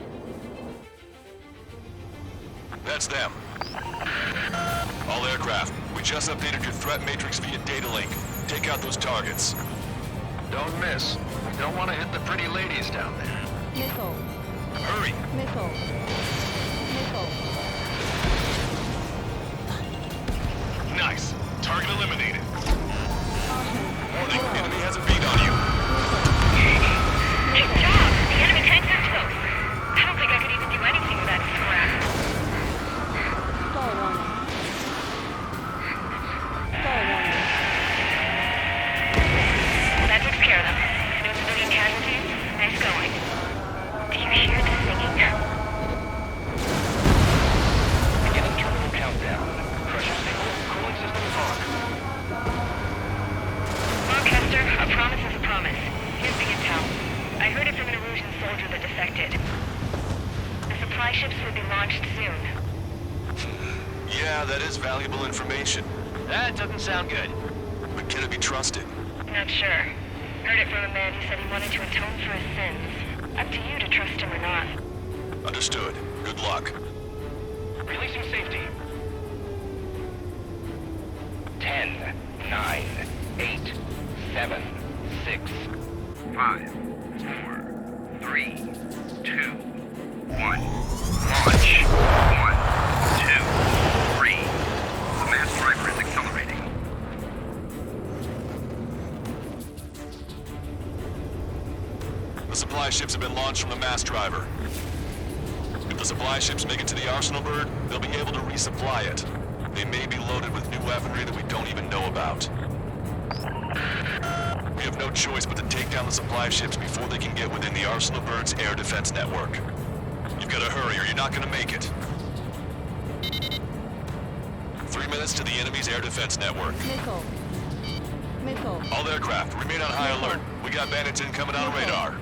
That's them. All aircraft, we just updated your threat matrix via data link. Take out those targets. Don't miss. We don't want to hit the pretty ladies down there. Missile. Hurry! Missile. Nice. Target eliminated. Warning, enemy has a beat on you. Good job! The enemy tanks are toast. I don't think I could even do anything with that scrap. Stall warning. Stall warning. That takes care of them. No civilian casualties? Nice going. Do you hear the singing? Beginning terminal countdown. Pressure signal, cooling system on. Look, Hester, a promise is a promise. Here's the intel. I heard it from an Erusian soldier that defected. The supply ships will be launched soon. Yeah, that is valuable information. That doesn't sound good. But can it be trusted? Not sure. Heard it from a man who said he wanted to atone for his sins. Up to you to trust him or not. Understood. Good luck. Releasing safety. 10, 9, 8, 7, 6, 5, 4, 3, 2, 1. Launch. 1, 2, 3. The mass driver is accelerating. The supply ships have been launched from the mass driver. If the supply ships make it to the arsenal bird, they'll be able to resupply it. They may be loaded with new weaponry that we don't even know about. We have no choice but to take down the supply ships before they can get within the arsenal bird's air defense network. You've got to hurry or you're not going to make it. 3 minutes to the enemy's air defense network. Missile. Missile. All aircraft, remain on high alert. We got bandits incoming on radar.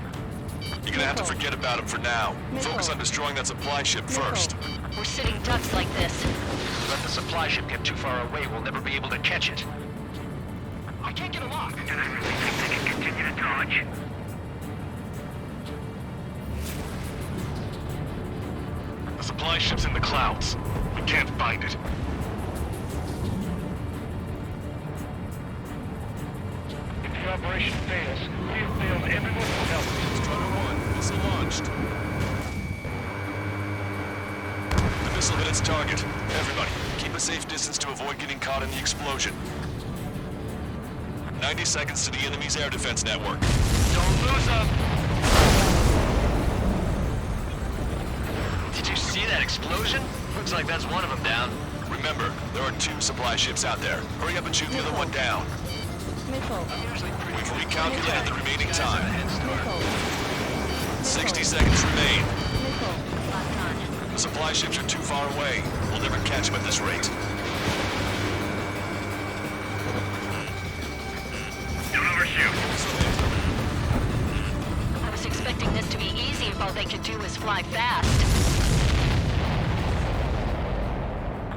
You're gonna have to forget about them for now. Focus on destroying that supply ship first. We're sitting ducks like this. Let the supply ship get too far away, we'll never be able to catch it. I can't get a lock. And I really think they can continue to dodge. The supply ship's in the clouds. We can't find it. If the operation fails, we have failed everyone who helped. Strider 1, missile launched. The missile hit its target. Everybody, keep a safe distance to avoid getting caught in the explosion. 90 seconds to the enemy's air defense network. Don't lose them! Did you see that explosion? Looks like that's one of them down. Remember, there are 2 supply ships out there. Hurry up and shoot the other one down. Missile. We've recalculated the remaining time. Missile. 60 seconds remain. Missile. The supply ships are too far away. We'll never catch them at this rate. Don't overshoot. I was expecting this to be easy if all they could do was fly fast.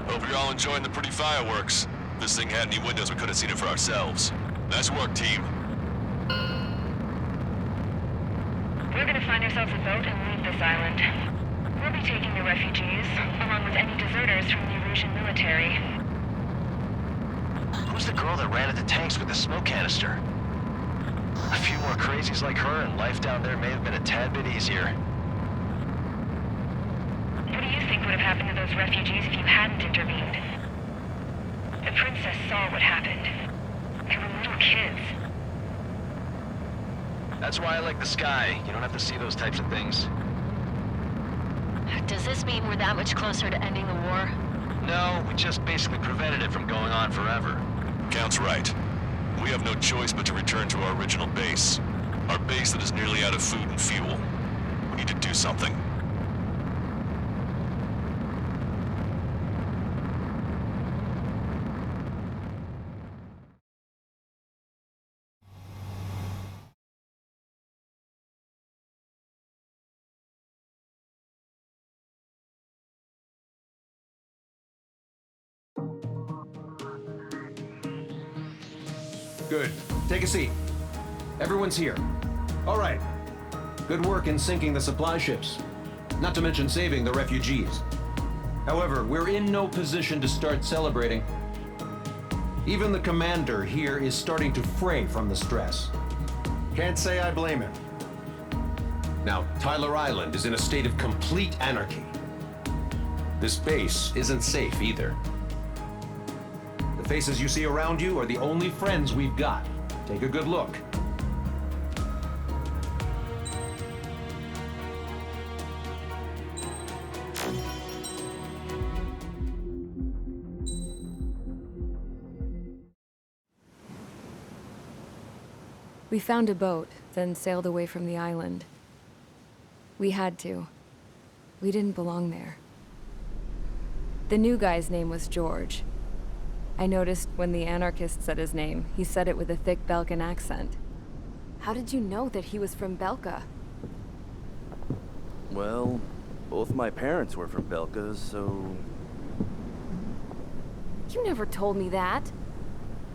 Hope you're all enjoying the pretty fireworks. If this thing had any windows, we could have seen it for ourselves. Nice work, team. We're gonna find ourselves a boat and leave this island. We'll be taking the refugees, along with any deserters from the Erusian military. Who's the girl that ran at the tanks with the smoke canister? A few more crazies like her and life down there may have been a tad bit easier. What do you think would have happened to those refugees if you hadn't intervened? The princess saw what happened. They were little kids. That's why I like the sky. You don't have to see those types of things. Does this mean we're that much closer to ending the war? No, we just basically prevented it from going on forever. Count's right. We have no choice but to return to our original base. Our base that is nearly out of food and fuel. We need to do something. Good. Take a seat. Everyone's here. All right. Good work in sinking the supply ships. Not to mention saving the refugees. However, we're in no position to start celebrating. Even the commander here is starting to fray from the stress. Can't say I blame him. Now, Tyler Island is in a state of complete anarchy. This base isn't safe either. The faces you see around you are the only friends we've got. Take a good look. We found a boat, then sailed away from the island. We had to. We didn't belong there. The new guy's name was George. I noticed when the anarchist said his name, he said it with a thick Belkan accent. How did you know that he was from Belka? Well, both my parents were from Belka, so... You never told me that.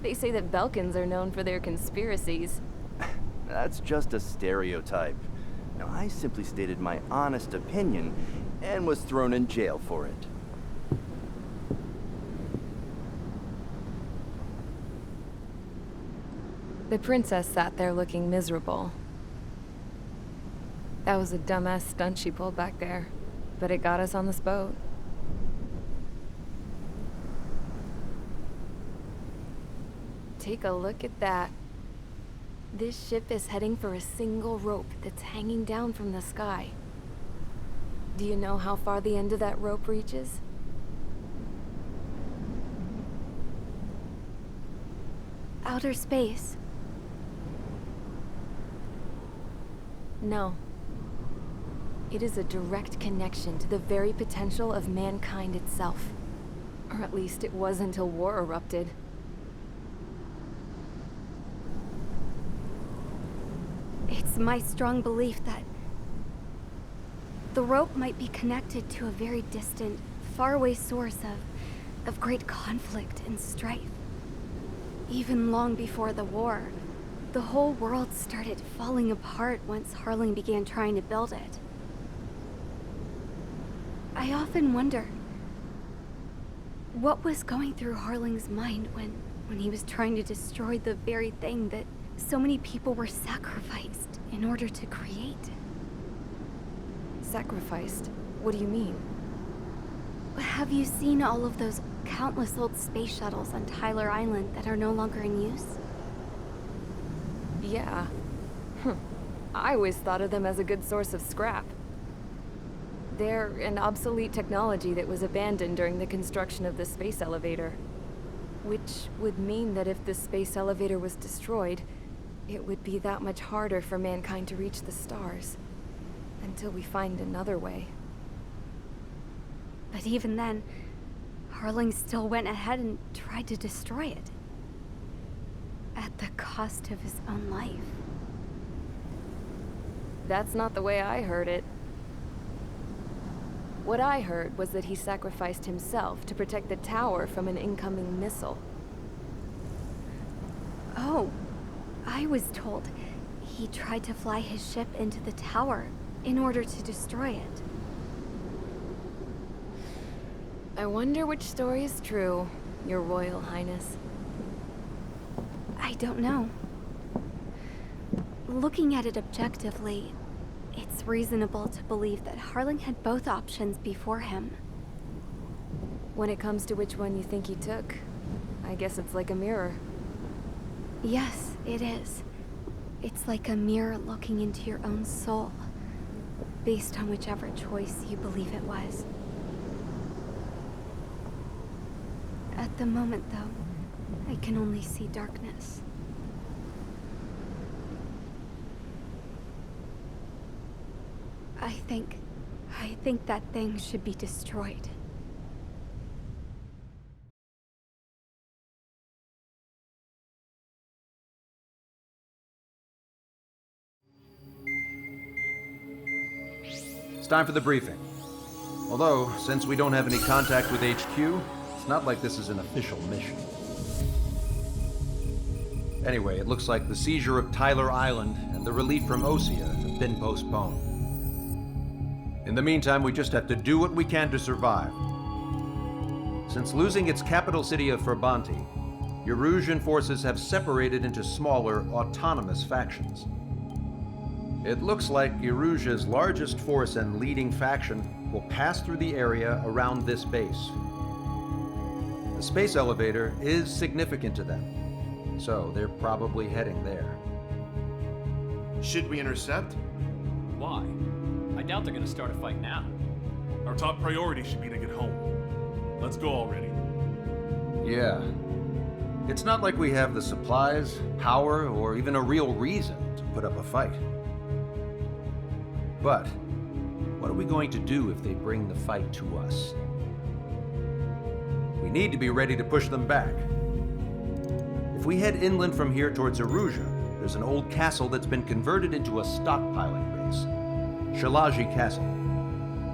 They say that Belkans are known for their conspiracies. That's just a stereotype. Now, I simply stated my honest opinion and was thrown in jail for it. The princess sat there looking miserable. That was a dumbass stunt she pulled back there, but it got us on this boat. Take a look at that. This ship is heading for a single rope that's hanging down from the sky. Do you know how far the end of that rope reaches? Outer space. No. It is a direct connection to the very potential of mankind itself. Or at least it was until war erupted. It's my strong belief that the rope might be connected to a very distant, faraway source of great conflict and strife. Even long before the war, the whole world started falling apart once Harling began trying to build it. I often wonder what was going through Harling's mind when he was trying to destroy the very thing that so many people were sacrificed in order to create. Sacrificed? What do you mean? Have you seen all of those countless old space shuttles on Tyler Island that are no longer in use? Yeah. I always thought of them as a good source of scrap. They're an obsolete technology that was abandoned during the construction of the space elevator. Which would mean that if the space elevator was destroyed, it would be that much harder for mankind to reach the stars. Until we find another way. But even then, Harling still went ahead and tried to destroy it. At the cost of his own life. That's not the way I heard it. What I heard was that he sacrificed himself to protect the tower from an incoming missile. Oh, I was told he tried to fly his ship into the tower in order to destroy it. I wonder which story is true, Your Royal Highness. I don't know. Looking at it objectively, it's reasonable to believe that Harling had both options before him. When it comes to which one you think he took, I guess it's like a mirror. Yes, it is. It's like a mirror looking into your own soul, based on whichever choice you believe it was. At the moment, though, I can only see darkness. I think that thing should be destroyed. It's time for the briefing. Although, since we don't have any contact with HQ, it's not like this is an official mission. Anyway, it looks like the seizure of Tyler Island and the relief from Osea have been postponed. In the meantime, we just have to do what we can to survive. Since losing its capital city of Ferbanti, Erusian forces have separated into smaller, autonomous factions. It looks like Erusia's largest force and leading faction will pass through the area around this base. The space elevator is significant to them, so they're probably heading there. Should we intercept? Why? I doubt they're gonna start a fight now. Our top priority should be to get home. Let's go already. Yeah. It's not like we have the supplies, power, or even a real reason to put up a fight. But what are we going to do if they bring the fight to us? We need to be ready to push them back. If we head inland from here towards Aruja, there's an old castle that's been converted into a stockpiling base. Shalaji Castle.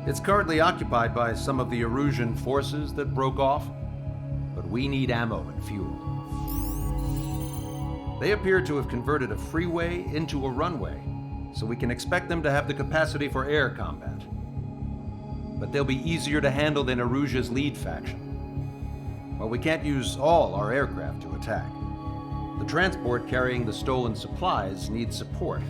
It's currently occupied by some of the Arujan forces that broke off, but we need ammo and fuel. They appear to have converted a freeway into a runway, so we can expect them to have the capacity for air combat. But they'll be easier to handle than Aruja's lead faction. While we can't use all our aircraft to attack, the transport carrying the stolen supplies needs support.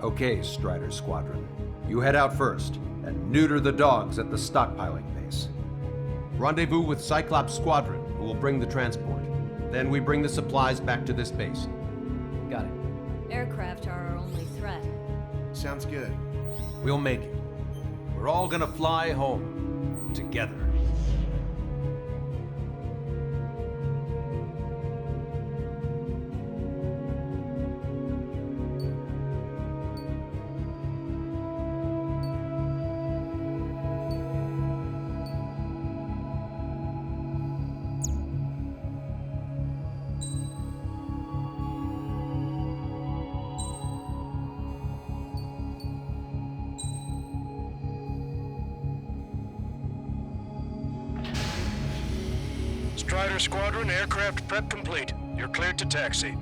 Okay, Strider Squadron. You head out first and neuter the dogs at the stockpiling base. Rendezvous with Cyclops Squadron, who will bring the transport. Then we bring the supplies back to this base. Got it. Aircraft are our only threat. Sounds good. We'll make it. We're all gonna fly home. Together. Strider Squadron, aircraft prep complete. You're cleared to taxi.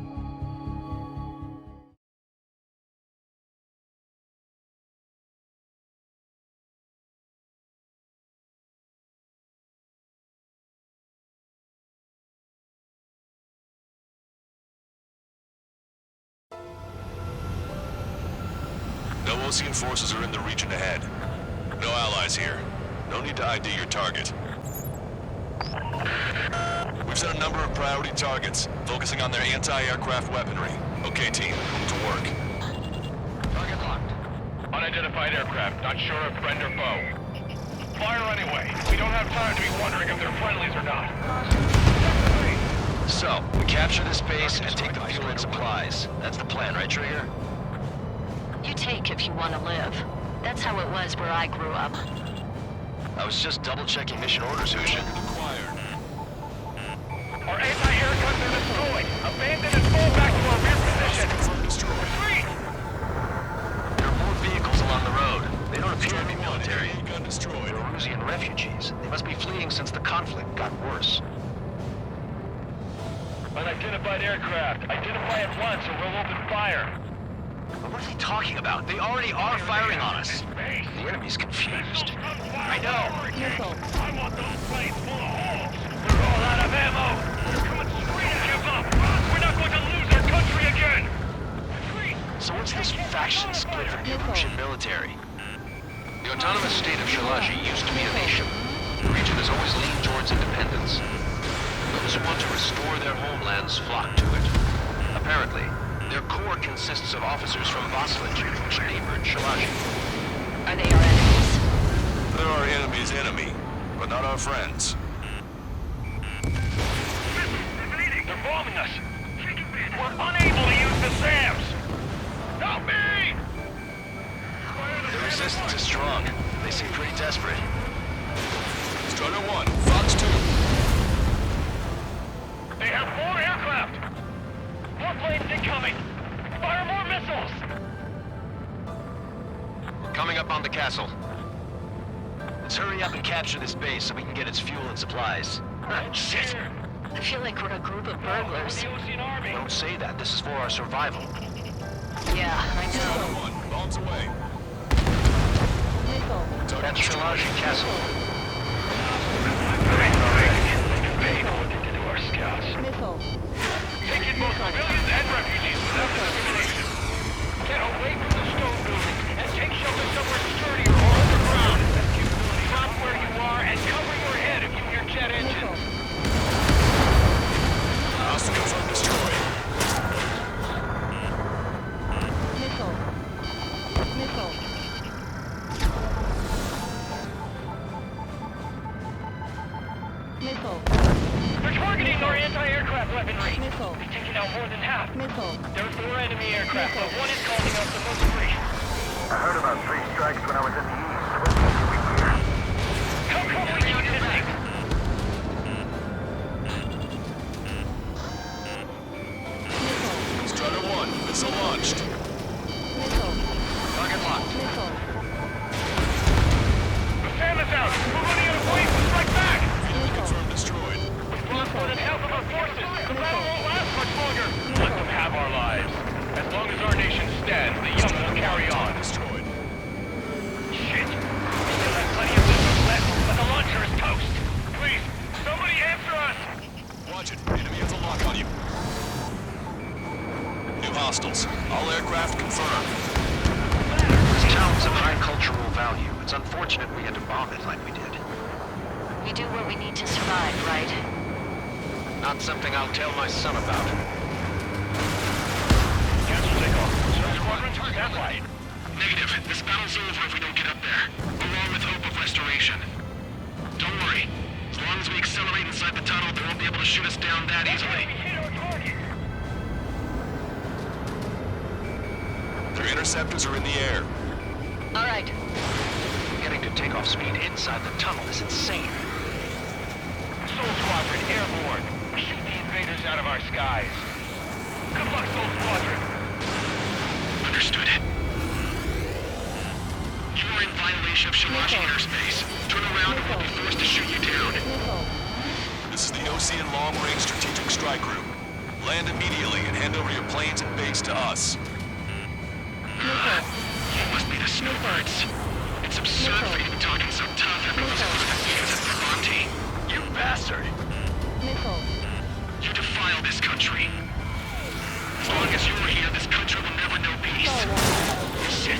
No Osean forces are in the region ahead. No allies here. No need to ID your target. We've set a number of priority targets, focusing on their anti-aircraft weaponry. Okay, team, to work. Target locked. Unidentified aircraft, not sure if friend or foe. Fire anyway. We don't have time to be wondering if they're friendlies or not. So, we capture this base and take the fuel and supplies. That's the plan, right, Trigger? You take if you want to live. That's how it was where I grew up. I was just double-checking mission orders, Hushin. Our anti-air guns are destroyed. Abandon and fall back to our rear position. Retreat! There are more vehicles along the road. They don't appear to be military. They're Erusian refugees. They must be fleeing since the conflict got worse. Unidentified aircraft. Identify at once or we'll open fire. But what is he talking about? They already are firing on us. The enemy's confused. I know. I want those planes full of holes. They're all out of ammo. They're coming straight at us. Give up. We're not going to lose our country again. So what's this faction split from the Erusian military? The autonomous state of Shalaji used to be a nation. The region has always leaned towards independence. Those who want to restore their homelands flock to it. Apparently, their core consists of officers from Vaslin, which neighbored Shalaji. Are they our enemies? They're our enemy's enemy, but not our friends. They're bombing us. We're unable to use the SAMs. Help me! The resistance is strong. They seem pretty desperate. Strider 1, Fox 2. They have 4 aircraft. More planes incoming. Fire more missiles. We're coming up on the castle. Let's hurry up and capture this base so we can get its fuel and supplies. Shit! I feel like we're a group of burglars. Don't say that. This is for our survival. Yeah, I know. 1, bombs away. That's Shalaji Castle. They know what they did to our scouts. Taking both civilians and refugees without discrimination. Get away from the stone building and take shelter somewhere sturdier or underground. Drop where you are and cover your head if you hear jet engines. Hostile confirmed destroyed. weaponry. Missile. We've taken out more than half. Missile. There's 4 enemy aircraft, but one is causing us the most grief. I heard about 3 strikes when I was in the east. How come we keep missing? Strider 1, missile launched. Missile. Target locked. Missile. The SAM is out. We're running out of ways to strike back. Confirmed destroyed. We've lost more than half of our forces. The battle won't last much longer. Let them have our lives. As long as our nation stands, the young will carry on. Destroyed. Shit. We still have plenty of missiles left, but the launcher is toast. Please, somebody answer us. Watch it. Enemy has a lock on you. New hostiles. All aircraft confirmed. This town's of high cultural value. It's unfortunate we had to bomb it like we did. We do what we need to survive, right? Not something I'll tell my son about. Cancel takeoff. Search squadron, stand by. Negative. This battle's over if we don't get up there. Along with hope of restoration. Don't worry. As long as we accelerate inside the tunnel, they won't be able to shoot us down that easily. We hit our target. 3 interceptors are in the air. All right. Getting to takeoff speed inside the tunnel is insane. Soul Squadron, airborne. Shoot the invaders out of our skies. Good luck, Soul Squadron. Understood. You are in violation of Shalashi airspace. Turn around and we'll be forced to shoot you down. Missile. This is the Ocean Long Range Strategic Strike Group. Land immediately and hand over your planes and base to us. You must be the snowbirds. It's absurd for you to be talking so tough after those qualifications at Bravante. You bastard! Missile. You defile this country. As long as you're here, this country will never know peace. Shit.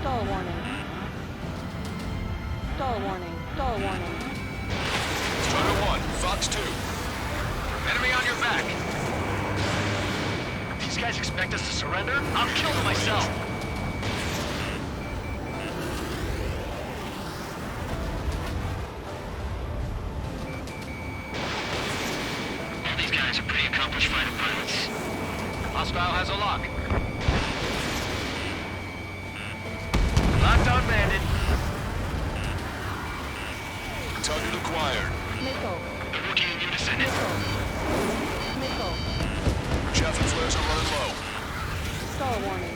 Stall warning. Stall warning. Stall warning. Strider 1, Fox 2. Enemy on your back! These guys expect us to surrender? I'll kill them myself! All these guys are pretty accomplished fighter pilots. Hostile has a lock. Lockdown bandit. Target acquired. Missile. They're working in unison. Missile. Missile. Chaff and flares are running low. Stall warning.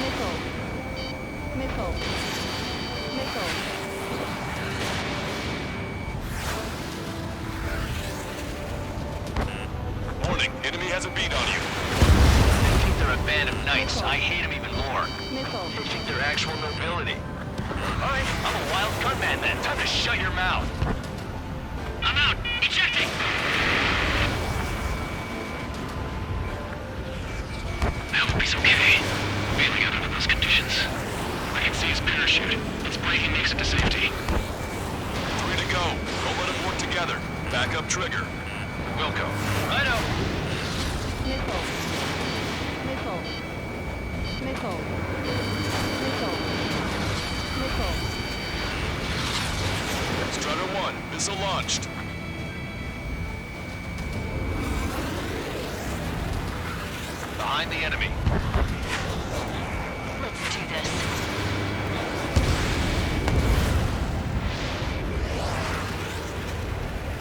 Missile. Missile. Missile. Warning, enemy has a beat on you. They think they're a band of knights. I hate them even more. Missile. They think they're actual nobility. Alright, I'm a wild gunman then. Time to shut your mouth. I'm out. Ejecting. I hope he's okay. Bailing out under those conditions. I can see his parachute. Let's pray he makes it to safety. 3 to go. Don't let them work together. Back up trigger. Wilco. Righto. Missile. Missile. Missile. Missile. Missile. Strider 1, missile launched. Behind the enemy. Let's do this.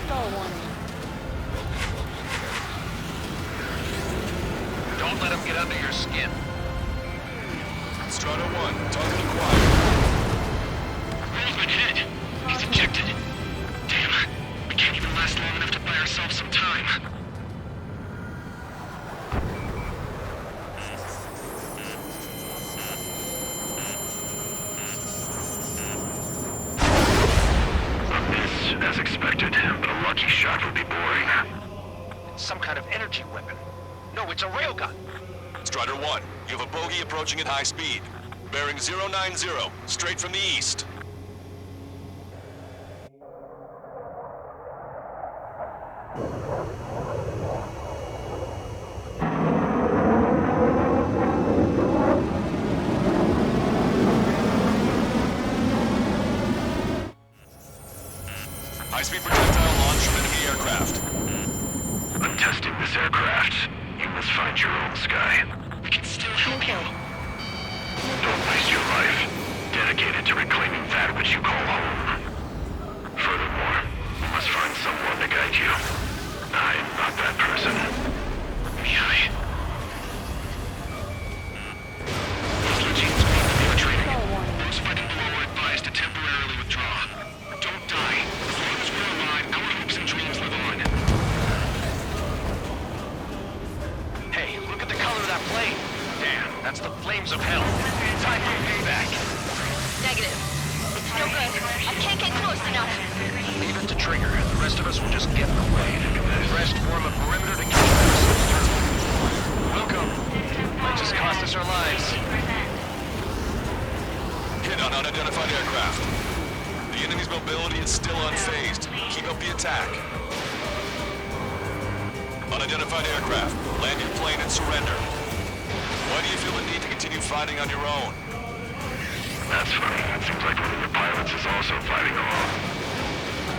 Stall warning. Don't let them get under your skin. Strider 1, target acquired. Roll's been hit. He's ejected. Damn. We can't even last long enough to buy ourselves some time. This, as expected, but a lucky shot would be boring. Some kind of energy weapon. No, it's a railgun. Strider 1, you have a bogey approaching at high speed. Bearing 090, straight from the east. High-speed projectile launch from enemy aircraft. I'm testing this aircraft. You must find your own sky. We can still help you. Don't waste your life. Dedicated to reclaiming that which you call home. Furthermore, you must find someone to guide you. I am not that person. Yai. Those Legion's means of infiltrating. Those fighting below are advised to temporarily withdraw. Don't die. As long as we're alive, our hopes and dreams live on. Hey, look at the color of that plane. Damn, that's the flames of hell. Time for payback. Negative. It's no good. I can't get close enough. Leave it to Trigger. The rest of us will just get in the way. The rest form a perimeter to keep us through. Welcome. Might just cost us our lives. Hit on unidentified aircraft. The enemy's mobility is still unfazed. Keep up the attack. Unidentified aircraft. Land your plane and surrender. Why do you feel the need to continue fighting on your own? That's funny. It seems like one of the pilots is also fighting alone.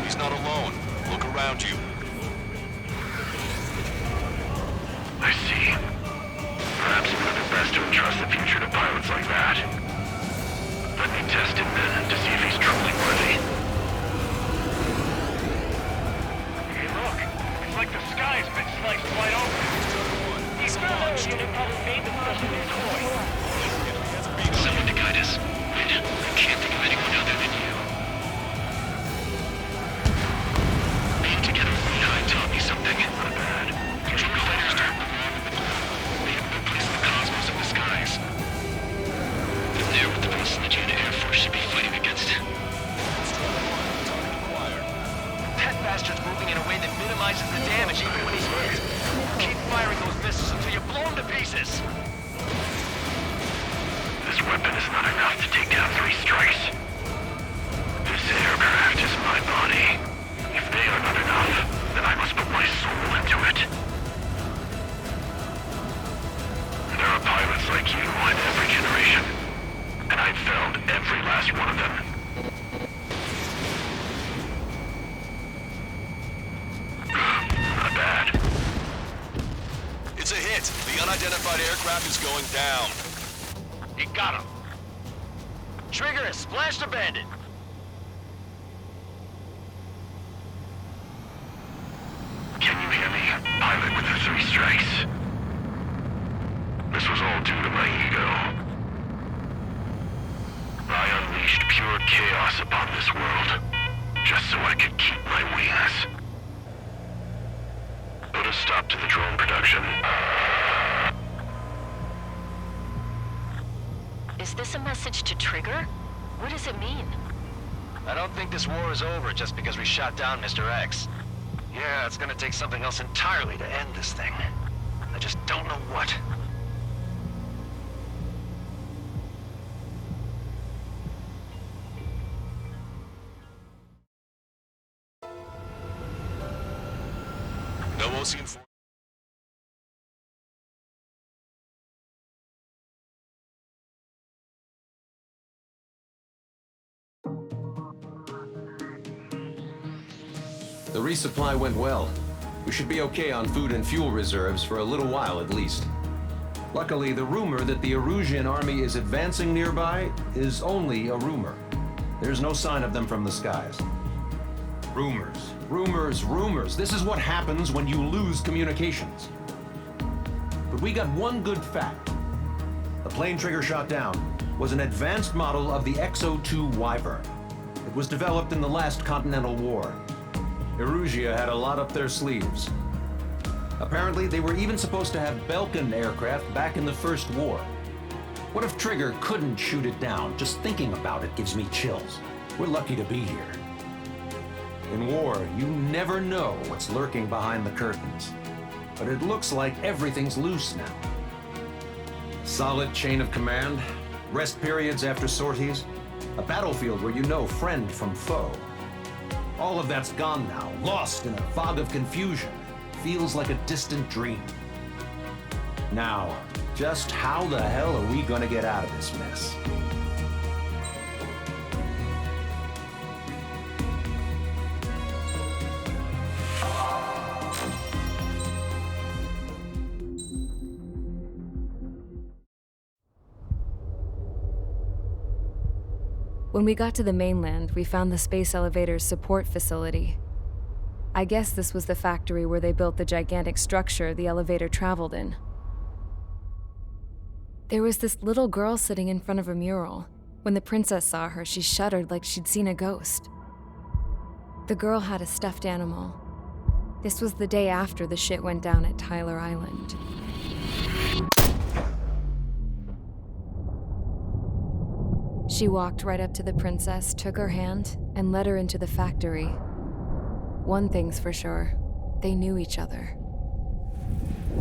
He's not alone. Look around you. I see. Perhaps it would be best to entrust the future to pilots like that. Let me test him then to see if he's truly worthy. Hey, look. It's like the sky's been sliced wide open. These fellows unit probably made themselves a new toy. Someone to guide us. Wait, I can't think of anyone other than you. Being together with Lehigh taught me something. Not bad. Control fighters don't belong in the globe. They have no place in the cosmos of the skies. And they're what the rest of the Legion Air Force should be fighting against. That bastard's moving in a way that minimizes the damage even when he's hit. Keep firing those missiles until you blow them to pieces. This weapon is not enough to take down 3 strikes. This aircraft is my body. If they are not enough, then I must put my soul into it. There are pilots like you in every generation, and I've felled every last one of them. Not bad. It's a hit. The unidentified aircraft is going down. You got him. Trigger has splashed a bandit. Can you hear me, pilot with the 3 strikes? This was all due to my ego. I unleashed pure chaos upon this world, just so I could keep my wings. Put a stop to the drone production. Is this a message to Trigger? What does it mean? I don't think this war is over just because we shot down Mr. X. Yeah, it's gonna take something else entirely to end this thing. I just don't know what. No Ocean Force. The resupply went well. We should be okay on food and fuel reserves for a little while at least. Luckily, the rumor that the Erusian army is advancing nearby is only a rumor. There's no sign of them from the skies. Rumors, rumors, rumors. This is what happens when you lose communications. But we got one good fact. The plane Trigger shot down was an advanced model of the X-02 Wyvern. It was developed in the last Continental War. Erusia had a lot up their sleeves. Apparently, they were even supposed to have Belkin aircraft back in the First War. What if Trigger couldn't shoot it down? Just thinking about it gives me chills. We're lucky to be here. In war, you never know what's lurking behind the curtains. But it looks like everything's loose now. Solid chain of command, rest periods after sorties, a battlefield where you know friend from foe. All of that's gone now, lost in a fog of confusion. Feels like a distant dream. Now, just how the hell are we gonna get out of this mess? When we got to the mainland, we found the space elevator's support facility. I guess this was the factory where they built the gigantic structure the elevator traveled in. There was this little girl sitting in front of a mural. When the princess saw her, she shuddered like she'd seen a ghost. The girl had a stuffed animal. This was the day after the shit went down at Tyler Island. She walked right up to the princess, took her hand, and led her into the factory. One thing's for sure, they knew each other.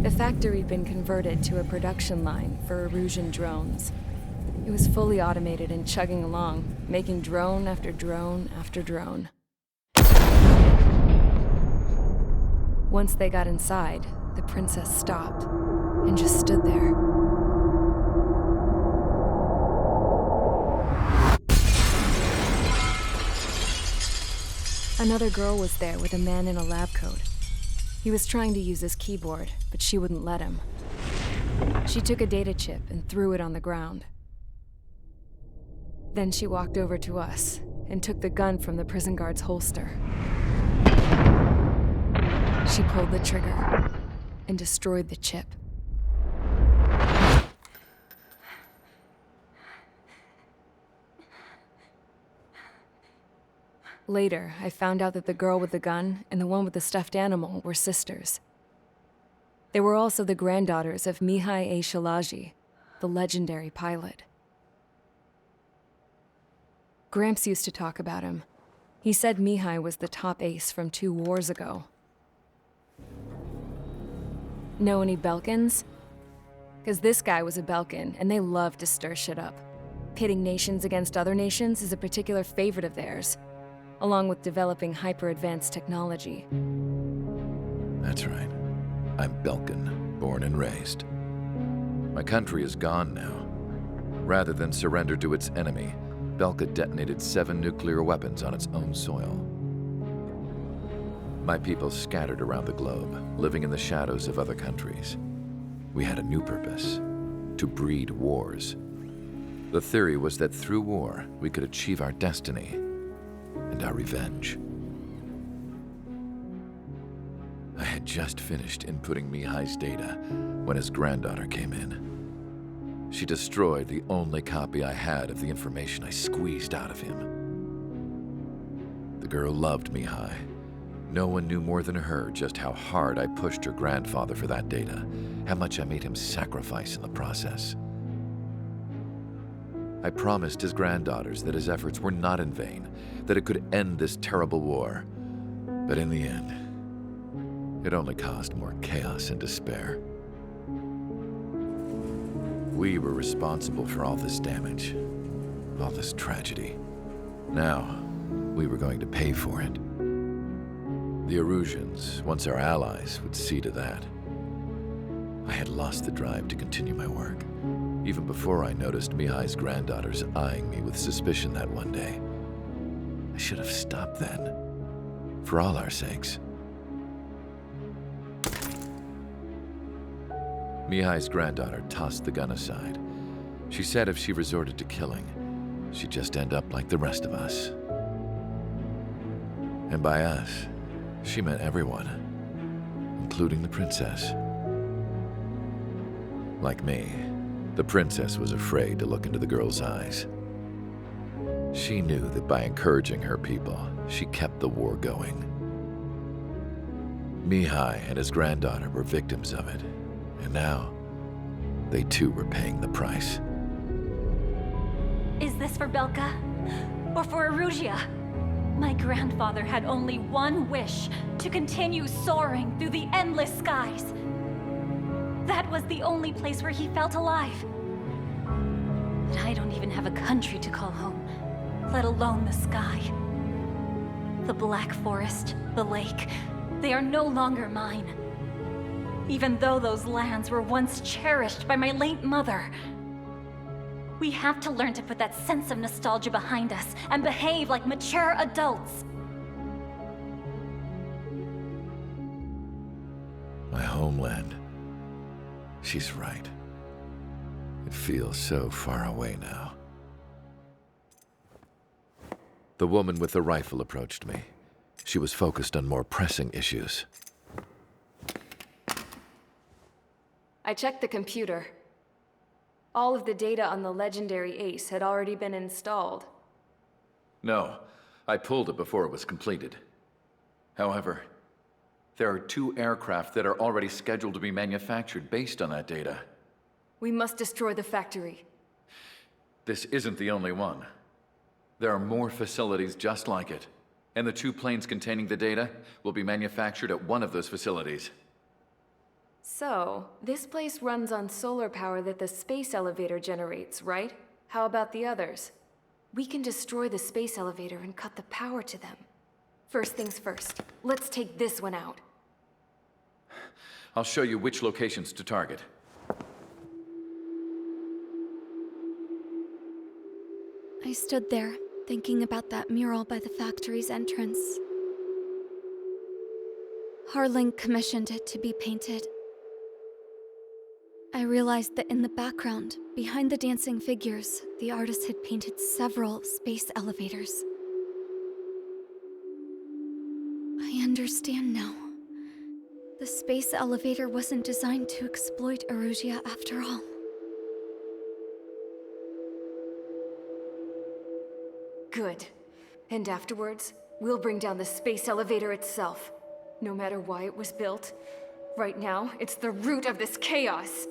The factory'd been converted to a production line for Erusian drones. It was fully automated and chugging along, making drone after drone after drone. Once they got inside, the princess stopped and just stood there. Another girl was there with a man in a lab coat. He was trying to use his keyboard, but she wouldn't let him. She took a data chip and threw it on the ground. Then she walked over to us and took the gun from the prison guard's holster. She pulled the trigger and destroyed the chip. Later, I found out that the girl with the gun and the one with the stuffed animal were sisters. They were also the granddaughters of Mihai A. Shalaji, the legendary pilot. Gramps used to talk about him. He said Mihai was the top ace from 2 wars ago. Know any Belkans? Because this guy was a Belkan, and they love to stir shit up. Pitting nations against other nations is a particular favorite of theirs, along with developing hyper-advanced technology. That's right. I'm Belkan, born and raised. My country is gone now. Rather than surrender to its enemy, Belka detonated 7 nuclear weapons on its own soil. My people scattered around the globe, living in the shadows of other countries. We had a new purpose: to breed wars. The theory was that through war, we could achieve our destiny and our revenge. I had just finished inputting Mihai's data when his granddaughter came in. She destroyed the only copy I had of the information I squeezed out of him. The girl loved Mihai. No one knew more than her just how hard I pushed her grandfather for that data, how much I made him sacrifice in the process. I promised his granddaughters that his efforts were not in vain, that it could end this terrible war. But in the end, it only caused more chaos and despair. We were responsible for all this damage, all this tragedy. Now, we were going to pay for it. The Erusians, once our allies, would see to that. I had lost the drive to continue my work, even before I noticed Mihai's granddaughters eyeing me with suspicion that one day. I should have stopped then, for all our sakes. Mihai's granddaughter tossed the gun aside. She said if she resorted to killing, she'd just end up like the rest of us. And by us, she meant everyone, including the princess. Like me, the princess was afraid to look into the girl's eyes. She knew that by encouraging her people, she kept the war going. Mihai and his granddaughter were victims of it, and now they too were paying the price. Is this for Belka? Or for Erusia? My grandfather had only one wish: to continue soaring through the endless skies. That was the only place where he felt alive. But I don't even have a country to call home, let alone the sky. The Black Forest, the lake, they are no longer mine. Even though those lands were once cherished by my late mother. We have to learn to put that sense of nostalgia behind us and behave like mature adults. My homeland. She's right. It feels so far away now. The woman with the rifle approached me. She was focused on more pressing issues. I checked the computer. All of the data on the legendary Ace had already been installed. No, I pulled it before it was completed. However, there are 2 aircraft that are already scheduled to be manufactured based on that data. We must destroy the factory. This isn't the only one. There are more facilities just like it, and the 2 planes containing the data will be manufactured at one of those facilities. So, this place runs on solar power that the space elevator generates, right? How about the others? We can destroy the space elevator and cut the power to them. First things first, let's take this one out. I'll show you which locations to target. I stood there, thinking about that mural by the factory's entrance. Harling commissioned it to be painted. I realized that in the background, behind the dancing figures, the artist had painted several space elevators. I understand now. The space elevator wasn't designed to exploit Erusia after all. Good. And afterwards, we'll bring down the space elevator itself. No matter why it was built, right now, it's the root of this chaos.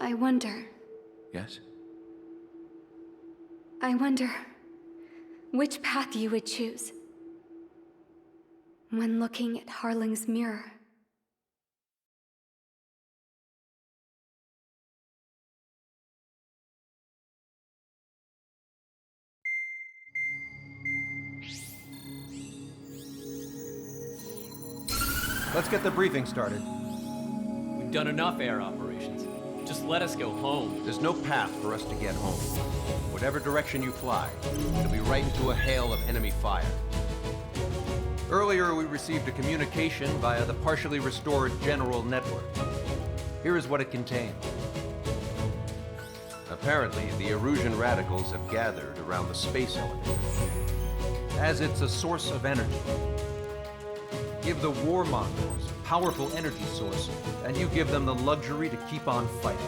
I wonder, Yes? which path you would choose when looking at Harling's mirror. Let's get the briefing started. We've done enough air operations. Just let us go home. There's no path for us to get home. Whatever direction you fly, it'll be right into a hail of enemy fire. Earlier, we received a communication via the partially restored general network. Here is what it contained. Apparently, the Erusian radicals have gathered around the space elevator, as it's a source of energy. Give the warmongers a powerful energy source, and you give them the luxury to keep on fighting.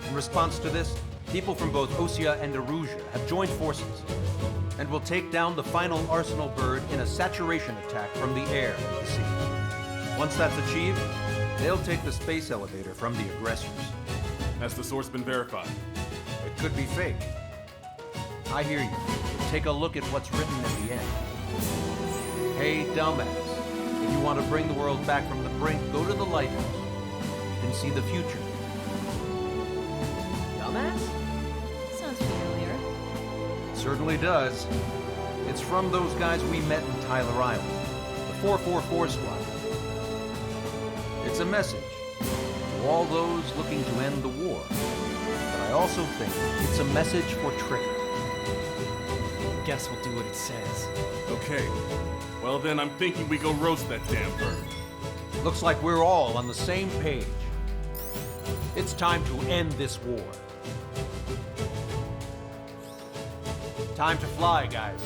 In response to this, people from both Osea and Erusia have joined forces, and will take down the final Arsenal bird in a saturation attack from the air and the sea. Once that's achieved, they'll take the space elevator from the aggressors. Has the source been verified? It could be fake. I hear you. Take a look at what's written at the end. Hey, dumbass. If you want to bring the world back from the brink, go to the lighthouse. You can see the future. Dumbass? Sounds familiar. It certainly does. It's from those guys we met in Tyler Island, the 444 squad. It's a message to all those looking to end the war. But I also think it's a message for Tricker. Guess we'll do what it says. Okay. Well then, I'm thinking we go roast that damn bird. Looks like we're all on the same page. It's time to end this war. Time to fly, guys.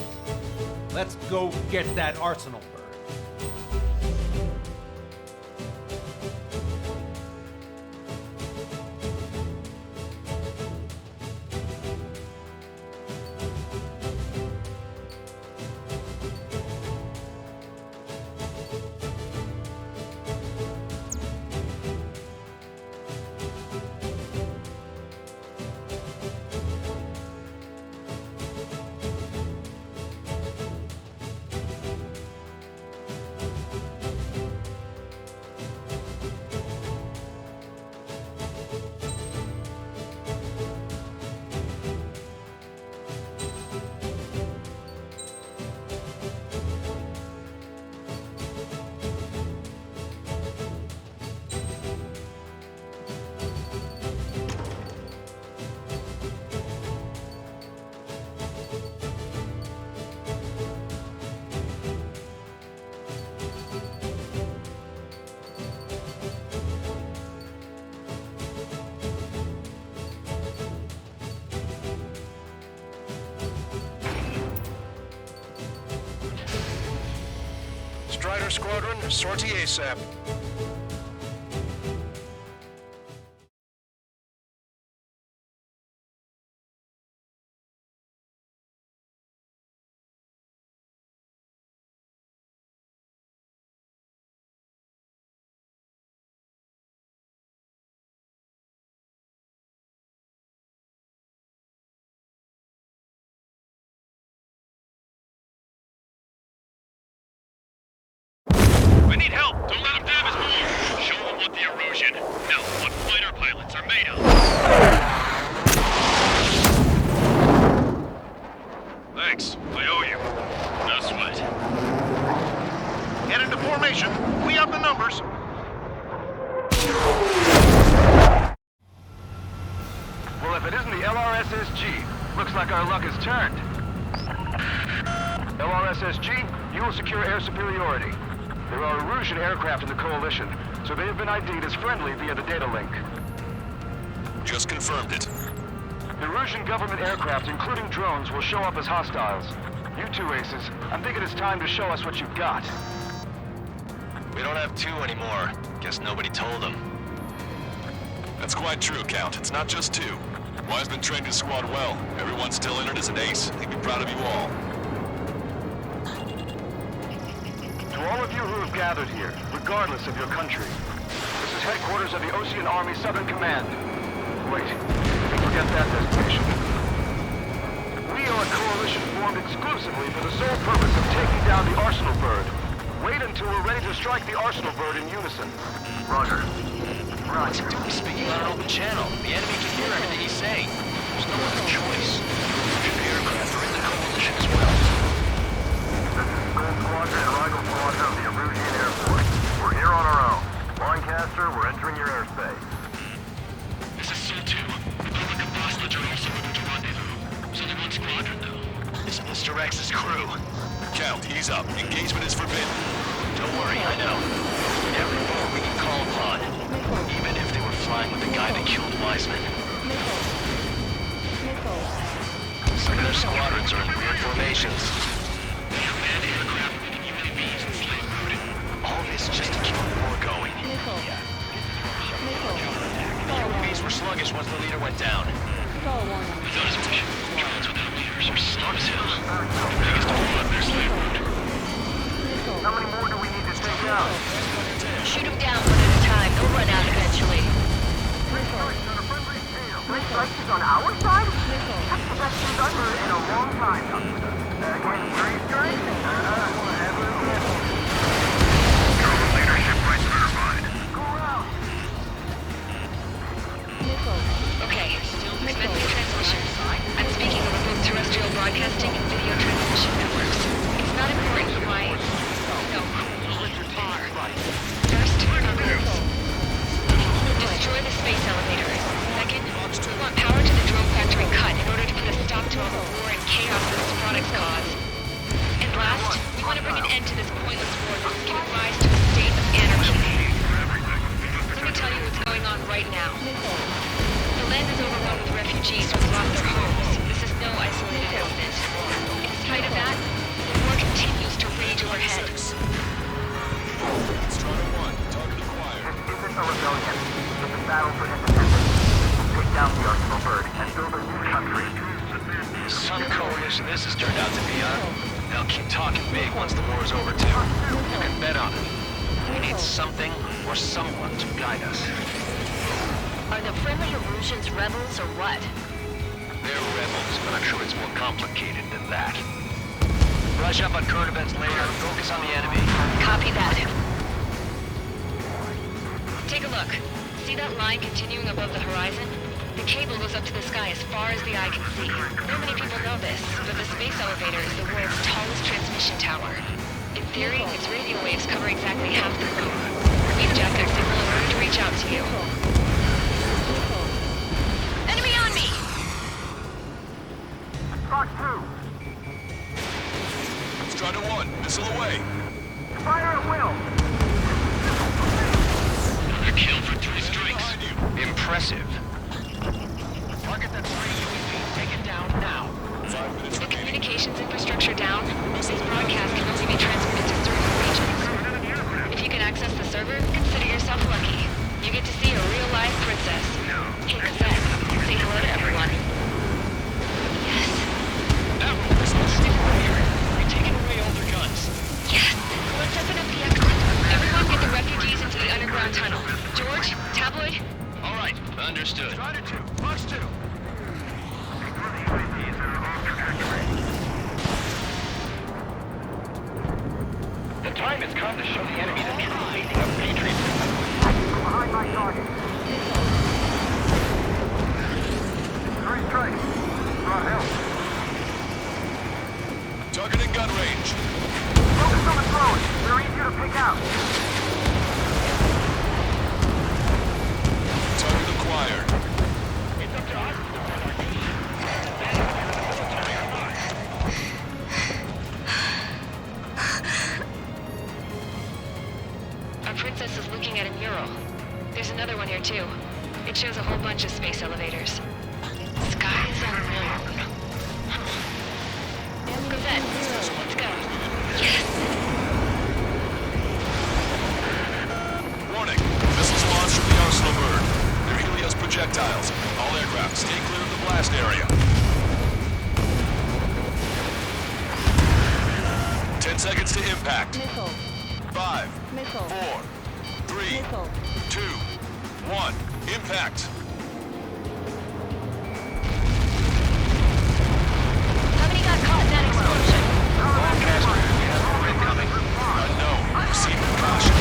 Let's go get that Arsenal bird. Air Squadron, sortie ASAP. We need help! Don't let them damage more! Show them what the erosion, no, what fighter pilots are made of! Thanks, I owe you. No sweat. Get into formation. We have the numbers. Well, if it isn't the LRSSG, looks like our luck has turned. LRSSG, you will secure air superiority. There are Erusian aircraft in the Coalition, so they have been ID'd as friendly via the data link. Just confirmed it. The Erusian government aircraft, including drones, will show up as hostiles. You two aces, I'm thinking it's time to show us what you've got. We don't have two anymore. Guess nobody told them. That's quite true, Count. It's not just two. Wiseman trained his squad well. Everyone's still entered as an ace. He'd be proud of you all. To all of you who have gathered here, regardless of your country, this is headquarters of the Ocean Army Southern Command. Wait, forget that designation. We are a coalition formed exclusively for the sole purpose of taking down the Arsenal Bird. Wait until we're ready to strike the Arsenal Bird in unison. Roger. What's it doing speaking on an open channel? The enemy can hear everything he's saying. There's no other choice. Erusian aircraft are in the coalition as well. Gold Squadron and Rigel Squadron of the Erusian Air Force. We're here on our own. Lancaster, we're entering your airspace. This is Sol 2. The public and hostage are also moving to rendezvous. It's only one squadron, though. It's Mr. X's crew. Count, ease up. Engagement is forbidden. Don't worry, I know. Every moment we can call upon. Even if they were flying with the guy that killed Wiseman. Some of their squadrons are in weird formations. They have manned aircraft moving UAVs in slave mode. All this just to keep the war going. The UAVs were sluggish once the leader went down. Without his mission, drones without leaders are slow as hell. The biggest to flood their slave mode. How many more do we need to take out? Shoot them down one at a time. They'll run out eventually. Strike is on our side? That's the best we've done in a long time. Again, three strikes? Drone leadership rights verified. Go around. Okay, commencing transmission. I'm speaking over both terrestrial broadcasting and video transmission networks. It's not important who I know who you are. First, our crews. Destroy the space elevator. Second, we want power to the drone factory cut in order to put a stop to all the war and chaos that its products cause. And last, we want to bring an end to this pointless war that's given rise to a state of anarchy. Let me tell you what's going on right now. The land is overrun with refugees who have lost their homes. This is no isolated incident. In spite of that, the war continues to rage overhead. Strider 1, target acquired. This isn't a rebellion. It's a battle for independence. We'll take down the Arsenal Bird and build a new country. Some coalition this has turned out to be, huh? They'll keep talking big once the war is over, too. You can bet on it. We need something or someone to guide us. Are the friendly Erusians rebels or what? They're rebels, but I'm sure it's more complicated than that. Brush up on current events later. Focus on the enemy. Copy that. Take a look. See that line continuing above the horizon? The cable goes up to the sky as far as the eye can see. Not many people know this, but the space elevator is the world's tallest transmission tower. In theory, its radio waves cover exactly half the globe. We've jacked that signal in order to reach out to you. Enemy on me! Talk 2. Strider 1, missile away. Fire at will. Another kill for 3 strikes. Impressive. Target that 3 UAV. Take it down now. 5 minutes With the remaining. communications infrastructure down, this broadcast can only be transmitted to certain regions. It's come to show the enemy the true meaning of patriotism. Behind my target. 3 strikes. For help. Target in gun range. Focus on the drones. They're easier to pick out. Target acquired. It's up to us to defend our nation. Then, whether the military or not. Our princess is looking at a mural. There's another one here too. It shows a whole bunch of space elevators. Skies on moon. Cosette, let's go. Yes! Warning. Missiles launched from the Arsenal bird. They're Helios projectiles. All aircraft, stay clear of the blast area. 10 seconds to impact. Missile. 5, Missile. 4, 3, Missile. 2, 1. Impact. Somebody got caught in that explosion. Broadcaster, we have more incoming. Unknown. Proceed with caution.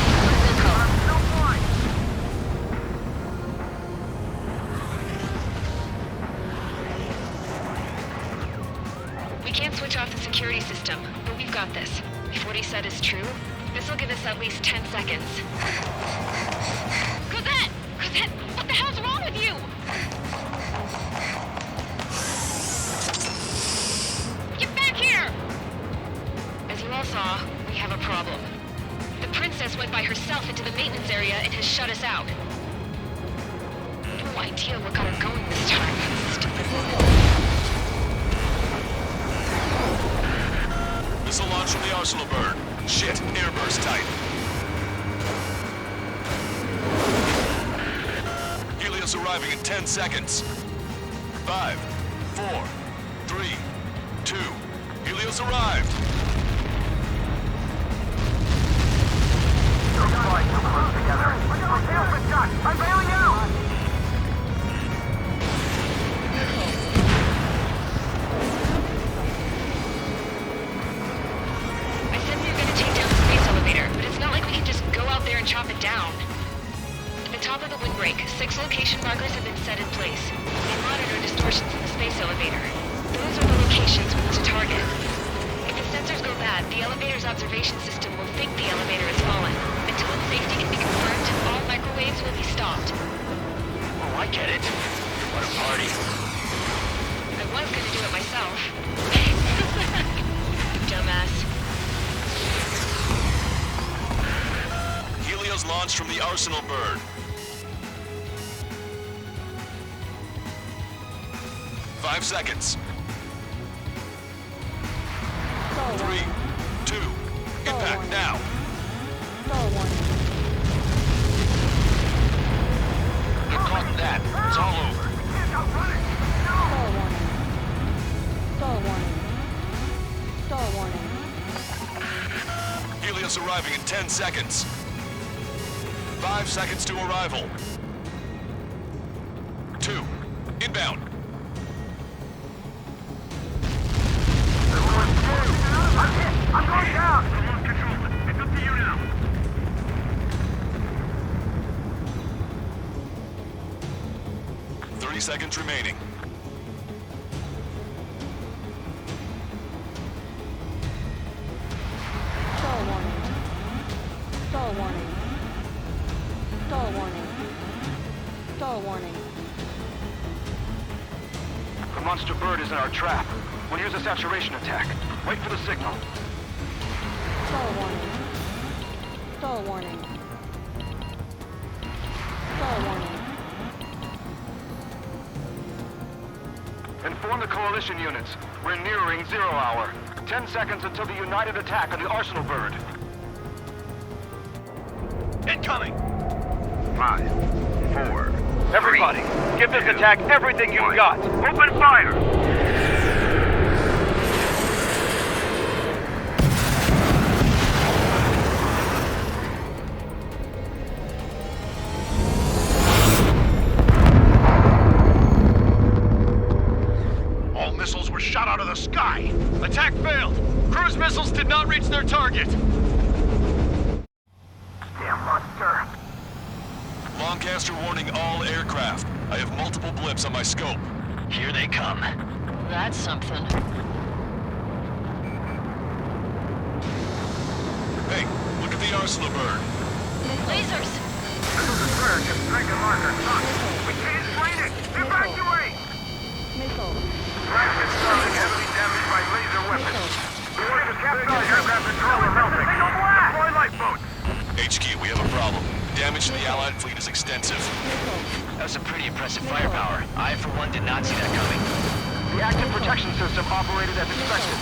We can't switch off the security system, but we've got this. If what he said is true, this will give us at least 10 seconds. Cosette! Cosette, what the hell's wrong with you? Get back here! As you all saw, we have a problem. The princess went by herself into the maintenance area and has shut us out. No idea what got her going this time. Stupid woman. Missile launch from the Arsenal bird. Shit, airburst type. Helios arriving in 10 seconds. 5, 4, 3, 2. Helios arrived. Don't fight too close together. Tails been shot. I'm bailing out. I said we were going to take down the space elevator, but it's not like we can just go out there and chop it down. At the top of the windbreak, 6 location markers have been set in place. They monitor distortions in the space elevator. Those are the locations we need to target. If the sensors go bad, the elevator's observation system will think the elevator has fallen. Until its safety can be confirmed, all microwaves will be stopped. Oh, I get it. What a party. I was going to do it myself. Dumbass. Helios launched from the Arsenal bird. 5 seconds. 3, 2. Impact now. Get caught in that. It's all over. Helios arriving in 10 seconds. 5 seconds to arrival. 2. Inbound. I'm going down. Someone's control it. It's up to you now. Seconds remaining. Stall warning. Stall warning. Stall warning. Stall warning. The monster bird is in our trap. We'll use a saturation attack. Wait for the signal. Stall warning. Stall warning. Stall warning. Inform the coalition units. We're nearing 0 hour. 10 seconds until the united attack on the Arsenal bird. Incoming! 5, 4. Everybody, give this attack everything you've got. Open fire! All missiles were shot out of the sky. Attack failed. Cruise missiles did not reach their target. Broadcaster warning all aircraft. I have multiple blips on my scope. Here they come. That's something. Hey, look at the arsenal bird. Lasers! This is a surge of striker marker. We can't find it! Evacuate! Missile. Crash is starting heavily damaged by laser weapons. We order to capture the aircraft controller melting. Deploy lifeboats! HQ, we have a problem. Damage to the Allied fleet is extensive. That was some pretty impressive firepower. I, for one, did not see that coming. The active protection system operated as expected.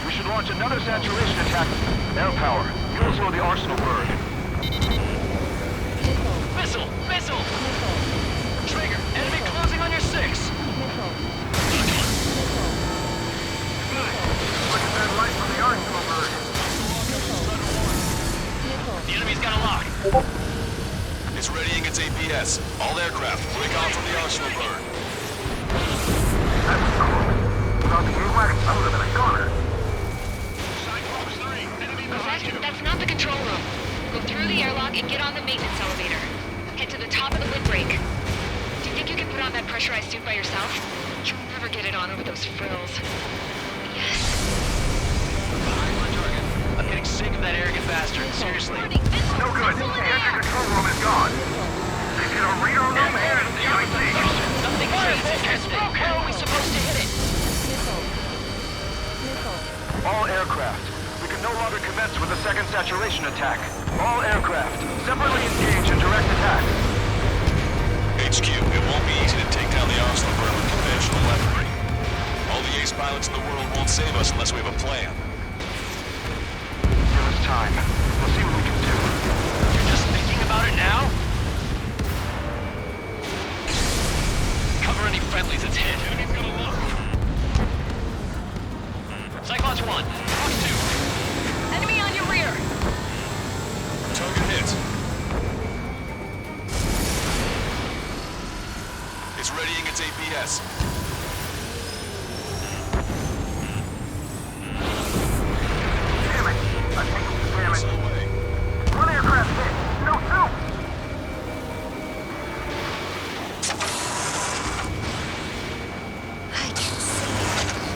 We should launch another saturation attack. Air power. You'll slow the arsenal bird. Missile! Missile! Trigger! Enemy closing on your 6! Look at that light from the arsenal bird. The enemy's got a lock. It's readying its APS. All aircraft, break off from the arsenal bird. That was close. Without the AWACS, I would have been a goner. That's not the control room. Go through the airlock and get on the maintenance elevator. Head to the top of the windbreak. Do you think you can put on that pressurized suit by yourself? You'll never get it on over those frills. Yes. I'm getting sick of that arrogant bastard. Seriously. No good. The engine control room is gone. They get a reader room and the IC. Nothing crazy. How are we supposed to hit it? All aircraft. We can no longer commence with the second saturation attack. All aircraft, separately engage in direct attack. HQ, it won't be easy to take down the arsenal bird with conventional weaponry. All the ace pilots in the world won't save us unless we have a plan. Give us time. We'll see what we can do. You're just thinking about it now? Cover any friendlies it's hit. Enemy's gonna look. Cyclops 1, Fox 2. Enemy on your rear! Target hit. It's readying its APS. Damn it. I think it's damage. One aircraft hit. No soup. I can see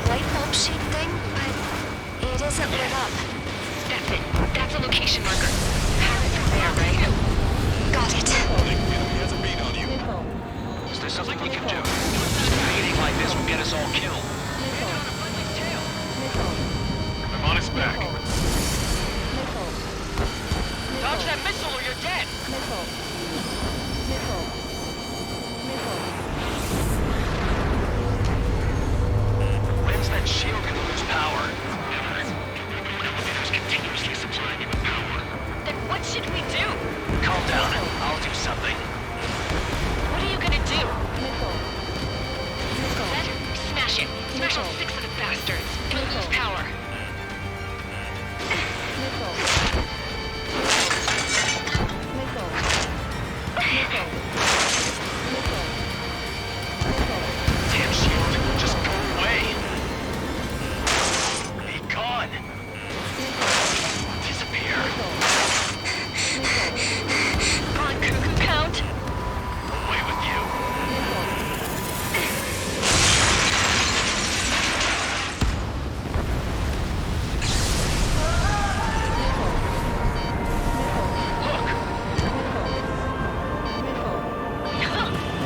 light bulb shaped thing, but it isn't lit up. That's it. That's a location marker. Power from there, right? Got it. Enemy has a beat on you. Is there something we can do? Beating like this will get us all killed. I'm on its back. Dodge that missile or you're dead! When's that shield gonna lose power? Elevator's continuously supplying you with power. Then what should we do? Calm down. I'll do something. What are you gonna do? Set, smash it. Smash all 6 of the bastards. It'll lose power. Damn shield, just go away. Be gone. Disappear. On cuckoo count? Away with you.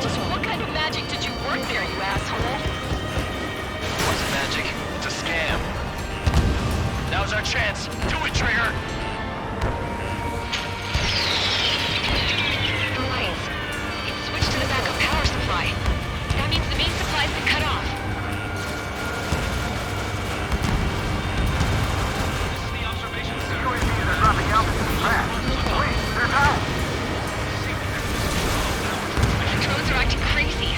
Just what kind of magic did you work there, you asshole? It wasn't magic. It's a scam. Now's our chance. Do it, Trigger. The lights. It's switched to the backup power supply. That means the main supply's been cut off. The observation UAVs are dropping altitude fast. Please, they're out. The drones are acting crazy.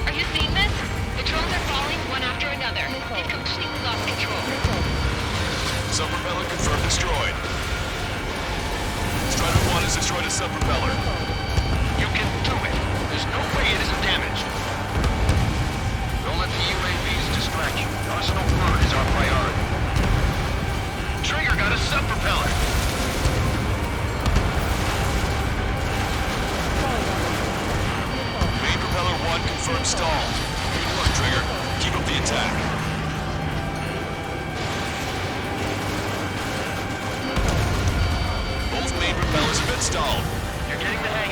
Are you seeing this? The drones are falling one after another. They've completely lost control. Sub-propeller confirmed destroyed. Strider 1 has destroyed a sub-propeller. You can do it. There's no way it isn't damaged. Don't let the UAVs distract you. Arsenal bird is our priority. Trigger got a sub-propeller.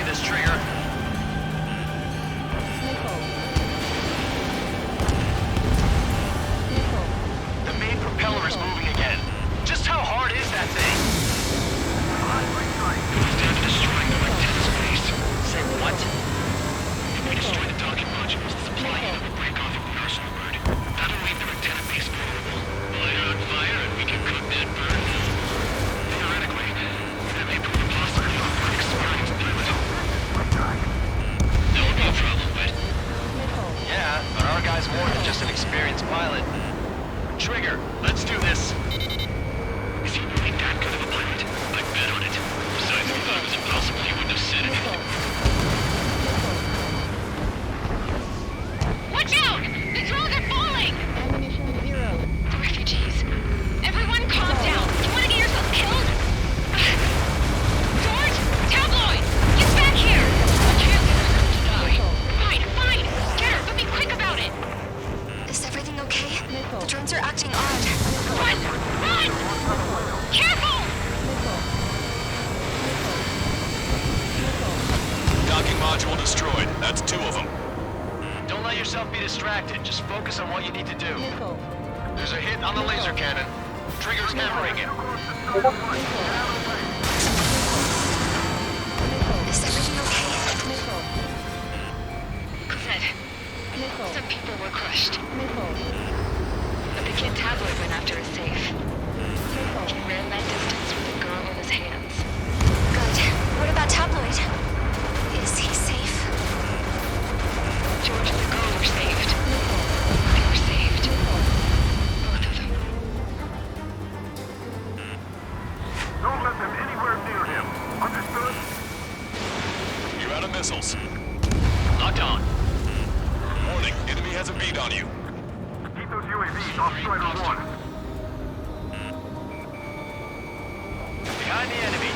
this, Trigger. The main propeller is moving again. Just how hard is that thing? After destroying the rectangle space. Say what? If we destroy the docking modules, the supply unit will break off from the arsenal bird. That'll leave the rectangle base vulnerable. Light it on fire and we can cook that bird. Theoretically, that may prove impossible for a more experienced pilot. That would be a problem, but... Yeah, but our guy's more than just an experienced pilot. Trigger, let's do this. Is he really that good of a pilot? I bet on it. Besides, if he thought it was impossible, he wouldn't have said it. Watch out! The drones are falling! Ammunition 0. The refugees. Everyone calm down. You want to get yourself killed? George! Tabloid! Get back here! I can't let her come to die. Fine, fine! Get her, but be quick about it! Is everything okay? The drones are acting odd. Run! Run! Careful! Docking module destroyed. That's 2 of them. Don't let yourself be distracted. Just focus on what you need to do. There's a hit on the laser cannon. Trigger's hammering it. Is everything okay? Cosette, some people were crushed. But the kid Tabloid went after a safe. He ran that distance with a girl in his hands. Good. What about Tabloid? Is he safe? George and the girl were saved. They were saved. Both of them. Don't let them anywhere near him. Understood? You're out of missiles. Locked on. Warning, enemy has a bead on you. Keep those UAVs off Strider 1. Behind the enemy.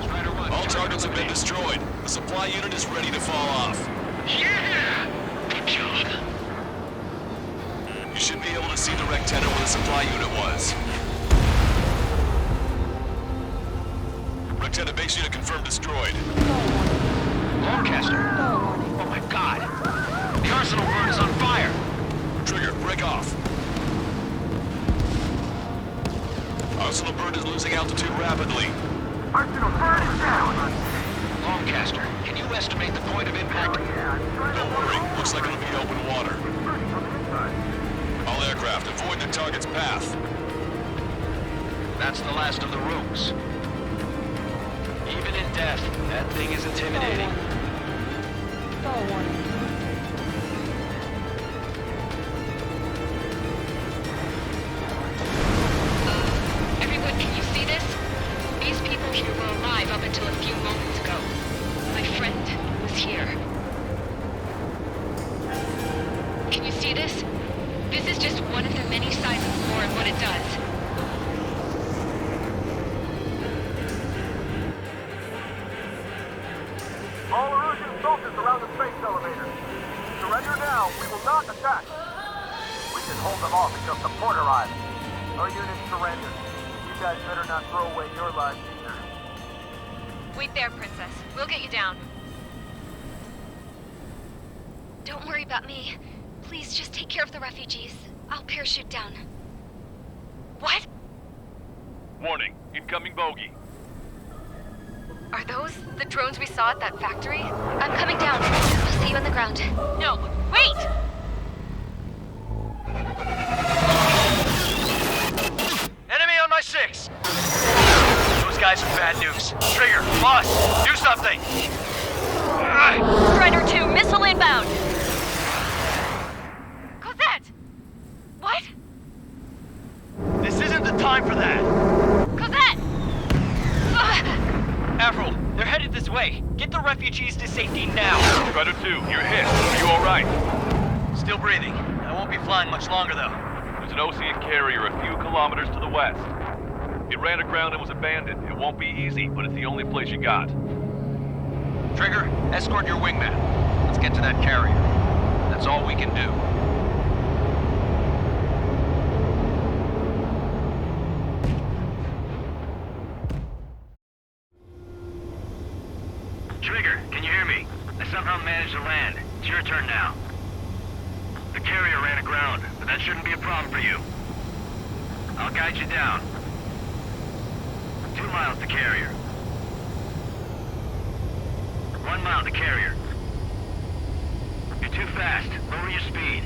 Strider 1. All targets have been destroyed. The supply unit is ready to fall off. Yeah! Good job. You should be able to see the wreck tenet where the supply unit was. Wreck tenet base unit confirmed destroyed. Lancaster. Oh my god. The arsenal bird is on fire. Trigger, break off. Arsenal bird is losing altitude rapidly. Arsenal bird is down. Lancaster, can you estimate the point of impact? Don't worry, looks like it'll be open water. All aircraft, avoid the target's path. That's the last of the rooms. Even in death, that thing is intimidating. Stall warning. Everyone, can you see this? These people here were alive up until a few moments ago. My friend was here. Can you see this? This is just one of the many sides of war and what it does. All Erusian soldiers around the space elevator. Surrender now. We will not attack. We can hold them off until support arrives. Our unit surrenders. You guys better not throw away your lives either. Wait there, Princess. We'll get you down. Don't worry about me. Please just take care of the refugees. I'll parachute down. What? Warning, incoming bogey. Are those the drones we saw at that factory? I'm coming down. I'll see you on the ground. No, wait! Enemy on my 6! Those guys are bad news. Trigger, boss, do something! Strider 2, missile inbound! Cosette! What? This isn't the time for that! Cosette! Avril, they're headed this way. Get the refugees to safety now. Strider 2, you're hit. Are you alright? Still breathing. I won't be flying much longer, though. There's an Osean carrier a few kilometers to the west. It ran aground and was abandoned. It won't be easy, but it's the only place you got. Trigger, escort your wingman. Let's get to that carrier. That's all we can do. Trigger, can you hear me? I somehow managed to land. It's your turn now. The carrier ran aground, but that shouldn't be a problem for you. I'll guide you down. 2 miles to carrier. 1 mile to carrier. You're too fast. Lower your speed.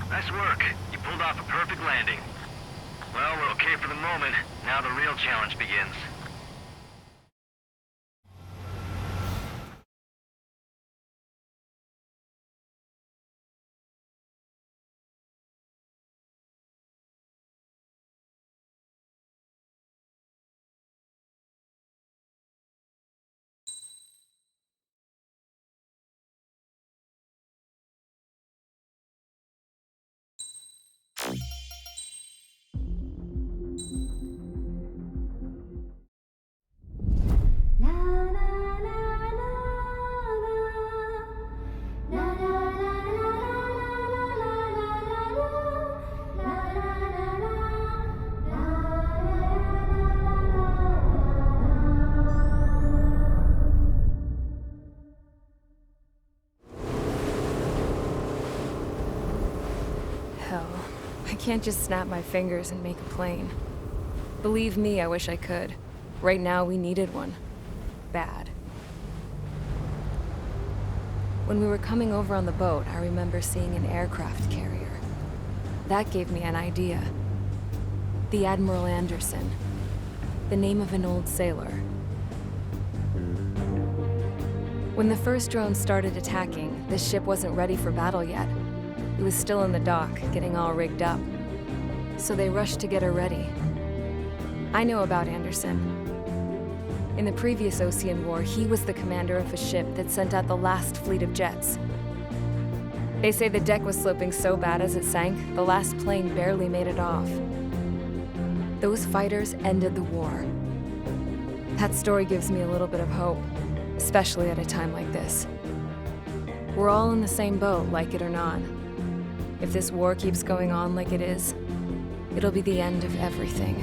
Nice work. You pulled off a perfect landing. Well, we're okay for the moment. Now the real challenge begins. Hell, I can't just snap my fingers and make a plane. Believe me, I wish I could. Right now, we needed one. Bad. When we were coming over on the boat, I remember seeing an aircraft carrier. That gave me an idea. The Admiral Anderson. The name of an old sailor. When the first drone started attacking, the ship wasn't ready for battle yet. It was still in the dock, getting all rigged up. So they rushed to get her ready. I know about Anderson. In the previous Ocean War, he was the commander of a ship that sent out the last fleet of jets. They say the deck was sloping so bad as it sank, the last plane barely made it off. Those fighters ended the war. That story gives me a little bit of hope, especially at a time like this. We're all in the same boat, like it or not. If this war keeps going on like it is, it'll be the end of everything.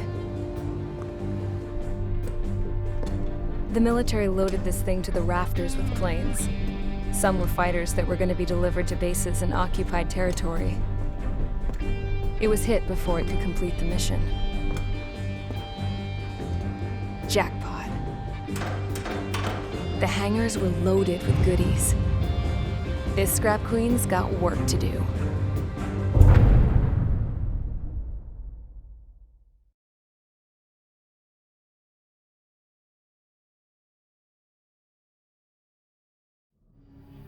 The military loaded this thing to the rafters with planes. Some were fighters that were going to be delivered to bases in occupied territory. It was hit before it could complete the mission. Jackpot. The hangars were loaded with goodies. This scrap queen's got work to do.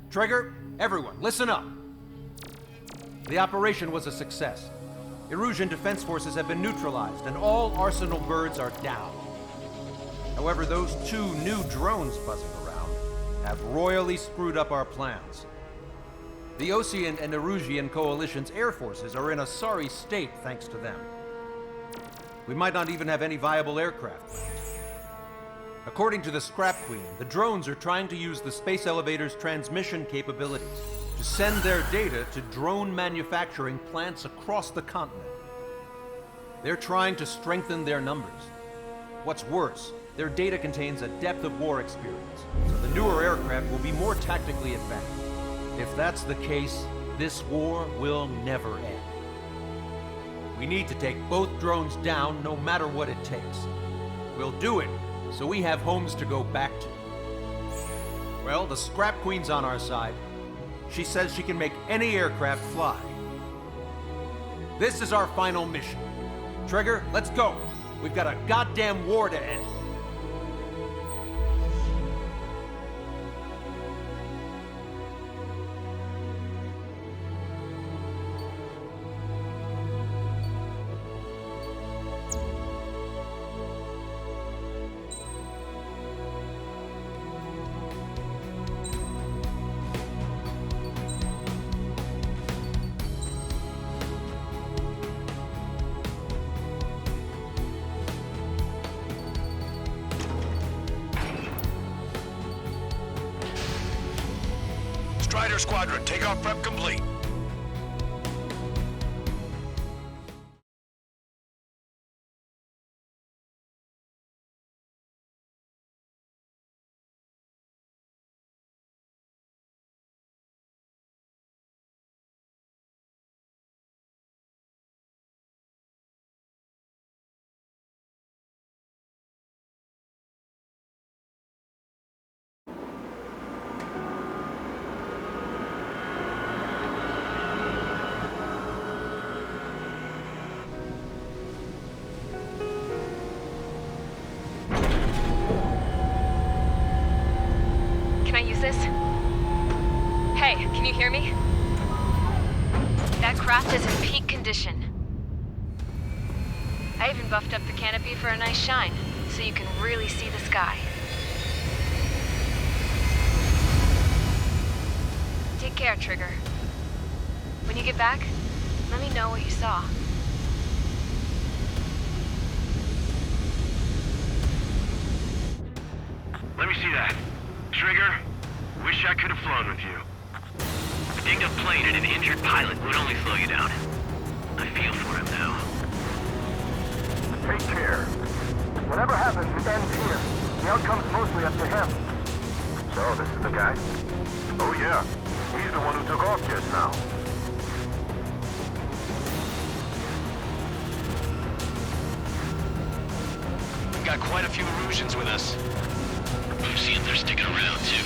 Trigger, everyone, listen up. The operation was a success. Erusian defense forces have been neutralized, and all Arsenal birds are down. However, those 2 new drones buzzing around have royally screwed up our plans. The Ocean and Erusian coalition's air forces are in a sorry state thanks to them. We might not even have any viable aircraft left. According to the Scrap Queen, the drones are trying to use the space elevator's transmission capabilities to send their data to drone manufacturing plants across the continent. They're trying to strengthen their numbers. What's worse, their data contains a depth of war experience, so the newer aircraft will be more tactically advanced. If that's the case, this war will never end. We need to take both drones down no matter what it takes. We'll do it so we have homes to go back to. Well, the Scrap Queen's on our side. She says she can make any aircraft fly. This is our final mission. Trigger, let's go. We've got a goddamn war to end. Strider Squadron, takeoff prep complete. Can I use this? Hey, can you hear me? That craft is in peak condition. I even buffed up the canopy for a nice shine, so you can really see the sky. Take care, Trigger. When you get back, let me know what you saw. Let me see that. Trigger, wish I could have flown with you. A dinged-up plane and an injured pilot would only slow you down. I feel for him now. Take care. Whatever happens, it ends here. The outcome's mostly up to him. So, this is the guy? Oh yeah, he's the one who took off just now. We've got quite a few Erusians with us. Lucians are sticking around, too.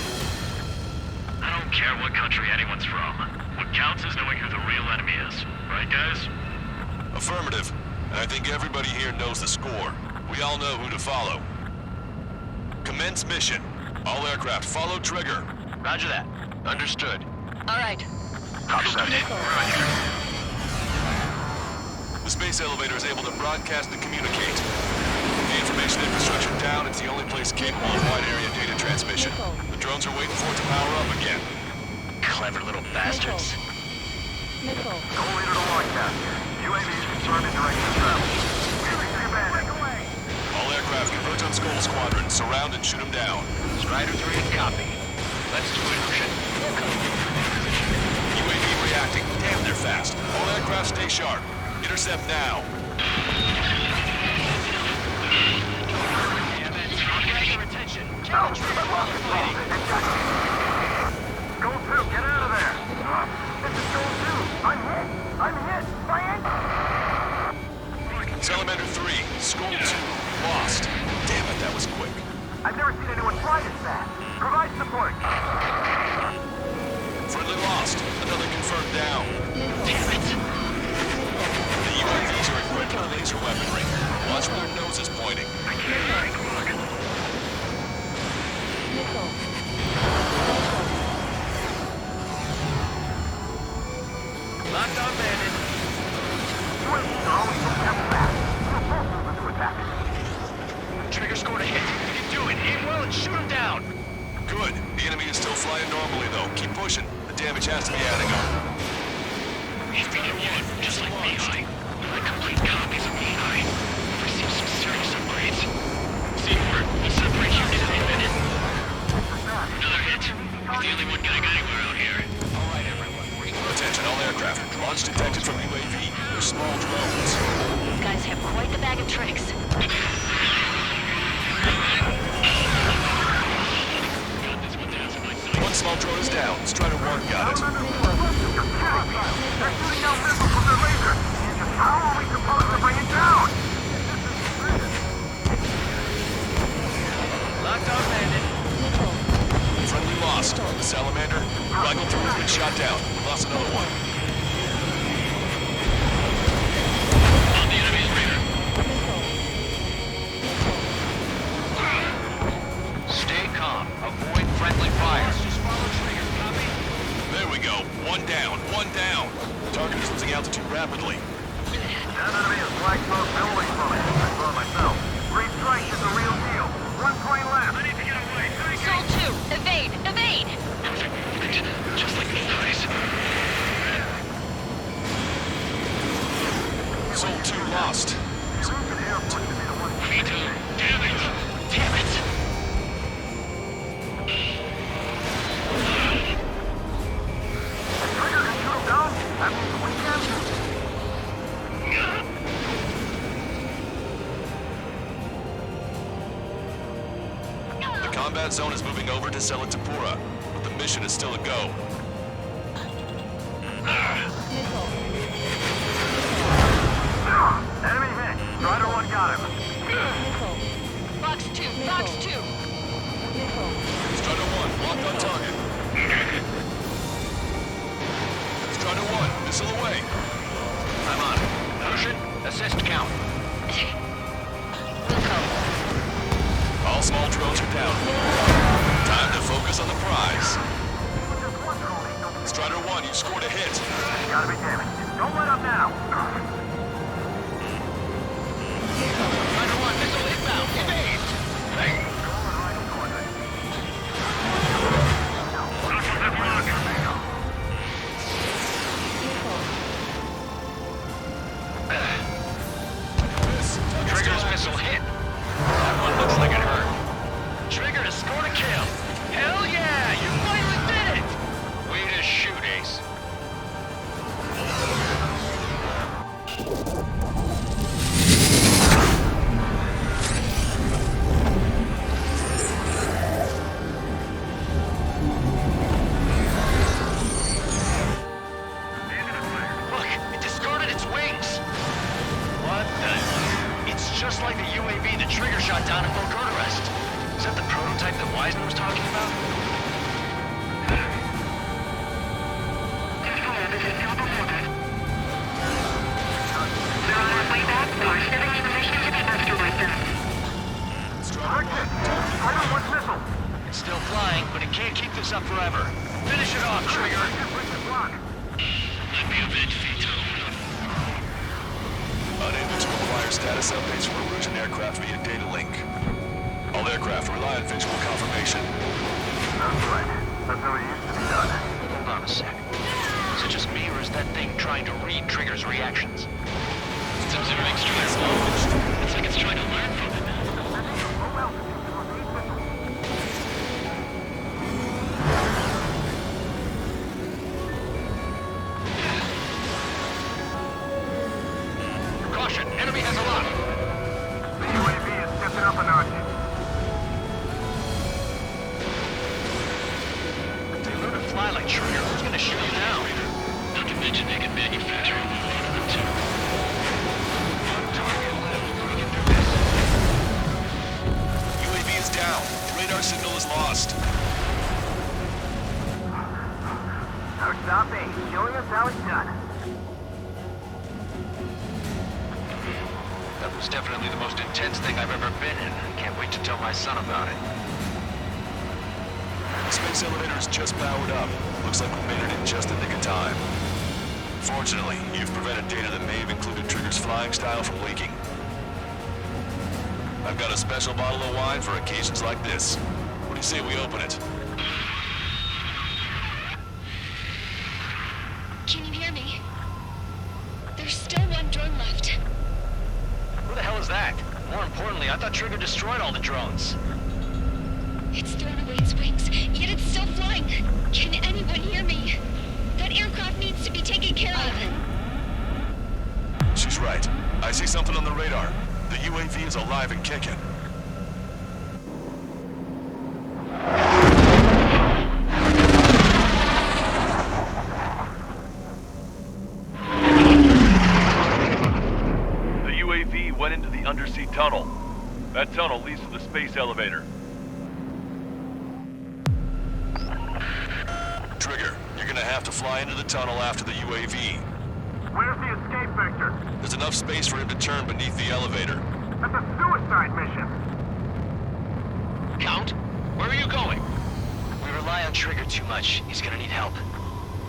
I don't care what country anyone's from. What counts is knowing who the real enemy is. Right, guys? Affirmative. And I think everybody here knows the score. We all know who to follow. Commence mission. All aircraft follow trigger. Roger that. Understood. All right. Understood. Right here. The space elevator is able to broadcast and communicate. The information infrastructure down, it's the only place capable of wide area data transmission. The drones are waiting for it to power up again. Clever little bastards. Nickel. Go leader to broadcast. UAVs confirmed in direction of travel. All aircraft converge on Skull Squadron. Surround and shoot them down. Strider 3 and copy. Let's do it, Lucian. UAV reacting. Damn, they're fast. All aircraft stay sharp. Intercept now. Goal 2, get out of there! This is Goal 2! I'm hit! My Salamander 3, Skull 2, lost. Damn it, that was quick. I've never seen anyone fly this fast! Provide support! Friendly lost. Another confirmed down. Damn it. The UAVs are equipped with laser weaponry. Watch where their nose is pointing. Lockdown bandit. Trigger scored a hit. You can do it. Aim well and shoot him down. Good. The enemy is still flying normally, though. Keep pushing. The damage has to be adding up. He's being one, just like Mihai. Like complete copies of Mihai. Received some serious upgrades. Seaford, we'll separate you in a minute. Another hit. He's the only one getting anywhere out here. All right, everyone. Attention, all aircraft. Launch detected from UAV. They're small drones. These guys have quite the bag of tricks. One small drone is down. Strider 1 got it. They're shooting out missiles from their laser! How are we supposed to bring it down? Lockdown bandit. Friendly lost. The Salamander, Rifle 3 has been shot down. We lost another one. On the enemy's radar. Stay calm. Avoid friendly fire. Just follow trigger. Copy? There we go. One down. One down. Target is losing altitude rapidly. That enemy is black smoke building from it. I saw it myself. Green strike is the real deal. One plane left. I need to get away. Soul 2, evade! Evade! Just like Mihai's. Soul 2 lost. Me too. Damn it! Damn it! combat zone is moving over to Selatapura, but the mission is still a go. Enemy hit. Strider 1 got him. Box 2, box 2. Strider 1, locked on target. Strider 1, missile away. I'm on. Motion, assist count. All small drones are down. Time to focus on the prize. Strider 1, you scored a hit. Gotta be damaged. Don't let up now. Strider 1, missile inbound. Evade. Trigger's missile hit. That one looks like it hurt. Trigger has scored a kill. Hell yeah! You finally did it! Way to shoot, Ace. Look, it discarded its wings. What the? It's just like the UAV that Trigger shot down at Belgorod Arrest. Is that the prototype that Wiseman was talking about? It's still flying, but it can't keep this up forever. Finish it off, Trigger. Unable to acquire status updates from Erusian aircraft via data link. All aircraft rely on visual confirmation. That's right. That's how it used to be done. Hold on a sec. Is it just me, or is that thing trying to read Trigger's reactions? It's observing Strider 1. It's like it's trying to learn from it. Caution, enemy has a lock. The UAV is stepping up a notch. If they learn to fly like Trigger, who's gonna shoot you now? Not to mention they can manufacture a new one of them too. UAV is down. Radar signal is lost. Now stop me. Showing us how it's done. That was definitely the most intense thing I've ever been in. Can't wait to tell my son about it. The space elevator is just powered up. Looks like we made it in just the nick of time. Fortunately, you've prevented data that may have included Trigger's flying style from leaking. I've got a special bottle of wine for occasions like this. What do you say we open it? Can you hear me? There's still one drone left. Who the hell is that? More importantly, I thought Trigger destroyed all the drones. It's thrown away its wings, yet it's still flying. Can anyone hear me? That aircraft needs to be taken care of. She's right. I see something on the radar. The UAV is alive and kicking. The UAV went into the undersea tunnel. That tunnel leads to the space elevator. Trigger, you're gonna have to fly into the tunnel after the UAV. Where's the escape vector? There's enough space for him to turn beneath the elevator. That's a suicide mission. Count? Where are you going? We rely on Trigger too much. He's gonna need help.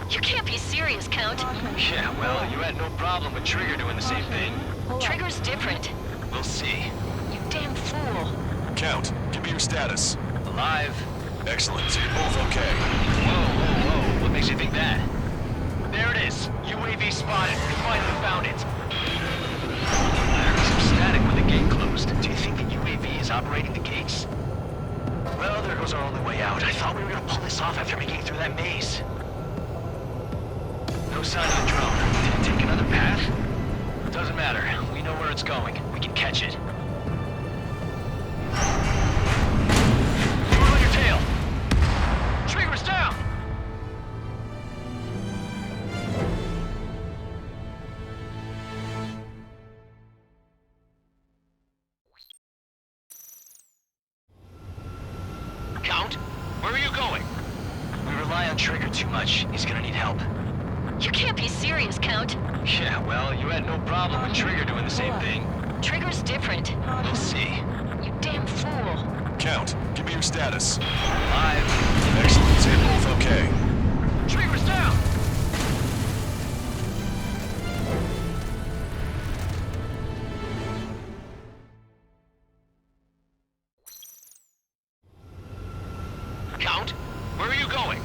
You can't be serious, Count. Yeah, well, you had no problem with Trigger doing the same thing. Trigger's different. We'll see. You damn fool. Count, give me your status. Alive. Excellent, so you're both okay. Whoa. What makes you think that? There it is. UAV spotted. We finally found it. There was some static when the gate closed. Do you think the UAV is operating the gates? Well, there goes our only way out. I thought we were gonna pull this off after making it through that maze. No sign of the drone. Did it take another path? Doesn't matter. We know where it's going. We can catch it. where are you going? We rely on Trigger too much. He's gonna need help. You can't be serious, Count. Yeah, well, you had no problem with Trigger doing the same thing. Trigger's different. We'll see. You damn fool. Count, give me your status. Alive. Excellent. Say both okay. Trigger's down! Count, where are you going?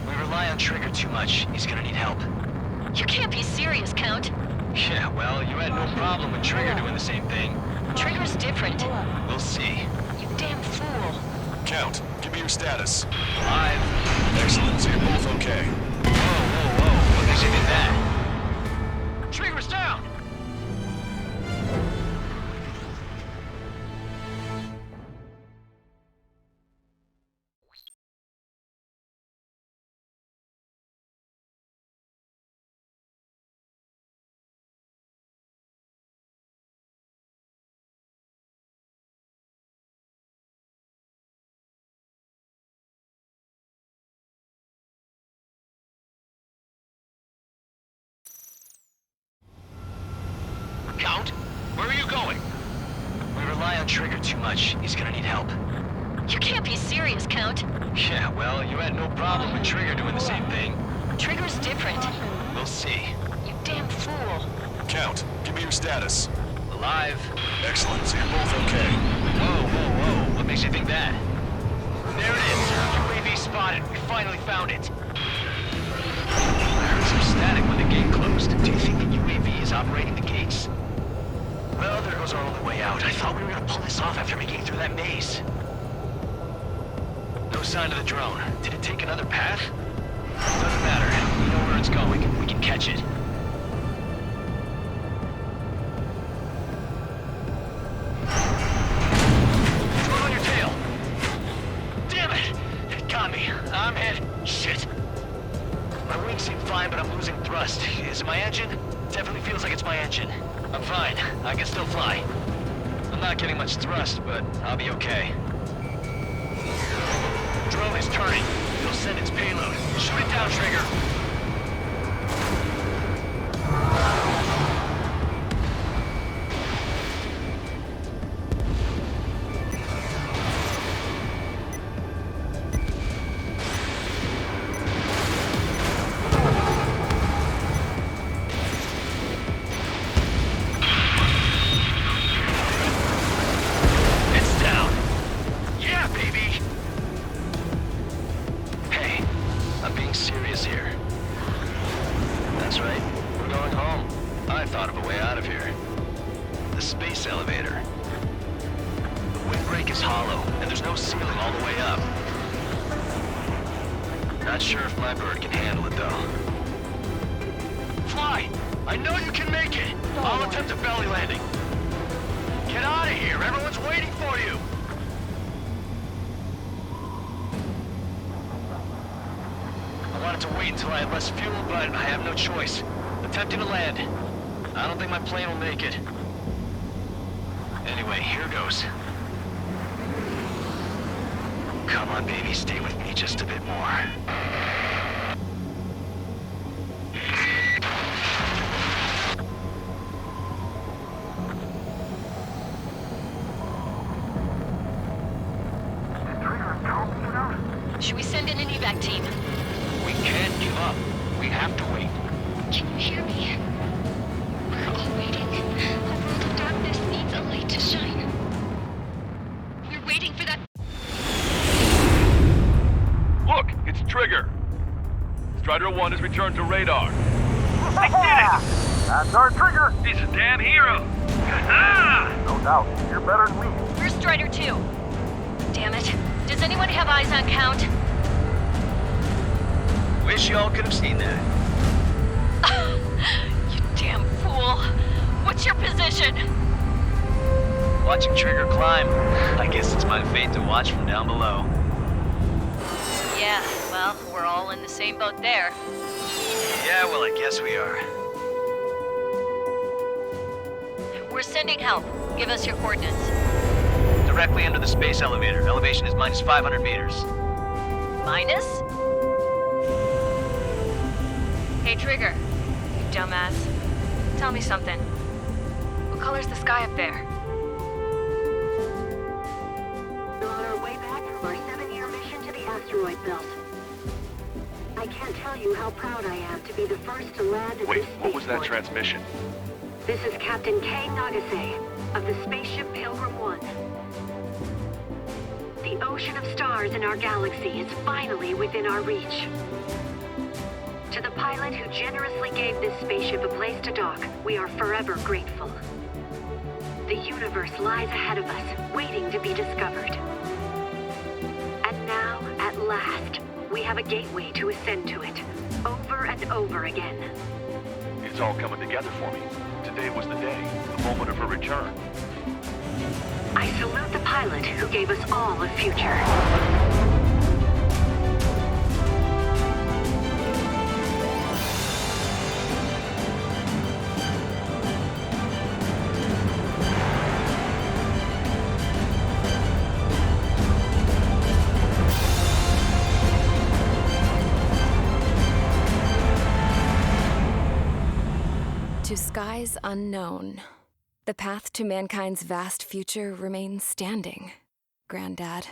We rely on Trigger too much. He's gonna need help. You can't be serious, Count. Yeah, well, you had no problem with Trigger doing the same thing. Trigger's different. We'll see. You damn fool. Count, give me your status. Alive. Excellent. Say both okay. Whoa. What makes you think that? Trigger's down! Count, where are you going? We rely on Trigger too much. He's gonna need help. You can't be serious, Count. Yeah, well, you had no problem with Trigger doing the same thing. Trigger's different. We'll see. You damn fool. Count, give me your status. Alive. Excellent. Say both okay. Whoa. What makes you think that? There it is. UAV spotted. We finally found it. I heard some static when the gate closed. Do you think the UAV is operating the gates? Well, there goes our only way out. I thought we were gonna pull this off after making it through that maze. No sign of the drone. Did it take another path? Doesn't matter. We know where it's going. We can catch it. Throw it on your tail. Damn it! It got me. I'm hit. Shit. My wings seem fine, but I'm losing thrust. Is it my engine? Definitely feels like it's my engine. I'm fine. I can still fly. I'm not getting much thrust, but I'll be okay. Drone is turning. It'll send its payload. Shoot it down, Trigger. It's down. Yeah, baby. Hey, I'm being serious here. That's right. We're going home. I thought of a way out of here. The space elevator. The windbreak is hollow, and there's no ceiling all the way up. Not sure if my bird can handle it, though. Fly! I know you can make it! I'll attempt a belly landing. Get out of here! Everyone's waiting for you! I wanted to wait until I had less fuel, but I have no choice. Attempting to land. I don't think my plane will make it. Anyway, here goes. Come on, baby, stay with me just a bit more. Should we send in an evac team? We can't give up. We have to wait. Can you hear me? We're all waiting. A world of darkness needs a light to shine. We're waiting for that. Look, it's Trigger. Strider 1 has returned to radar. They did it! That's our Trigger! He's a damn hero. No doubt. You're better than me. Where's Strider 2? Damn it. Does anyone have eyes on Count? Wish y'all could have seen that. You damn fool. What's your position? Watching Trigger climb. I guess it's my fate to watch from down below. Yeah, well, we're all in the same boat there. Yeah, well, I guess we are. We're sending help. Give us your coordinates. Directly under the space elevator. Elevation is minus 500 meters. minus? Hey, Trigger. You dumbass. Tell me something. What color's the sky up there? We're on our way back from our 7-year mission to the asteroid belt. I can't tell you how proud I am to be the first to land at Wait, this what was that spaceport. transmission? This is Captain Kay Nagase of the spaceship Pilgrim 1. The ocean of stars in our galaxy is finally within our reach. To the pilot who generously gave this spaceship a place to dock, we are forever grateful. The universe lies ahead of us, waiting to be discovered. And now, at last, we have a gateway to ascend to it, over and over again. It's all coming together for me. Today was the day, the moment of her return. I salute the pilot who gave us all a future. To skies unknown, the path to mankind's vast future remains standing, Granddad.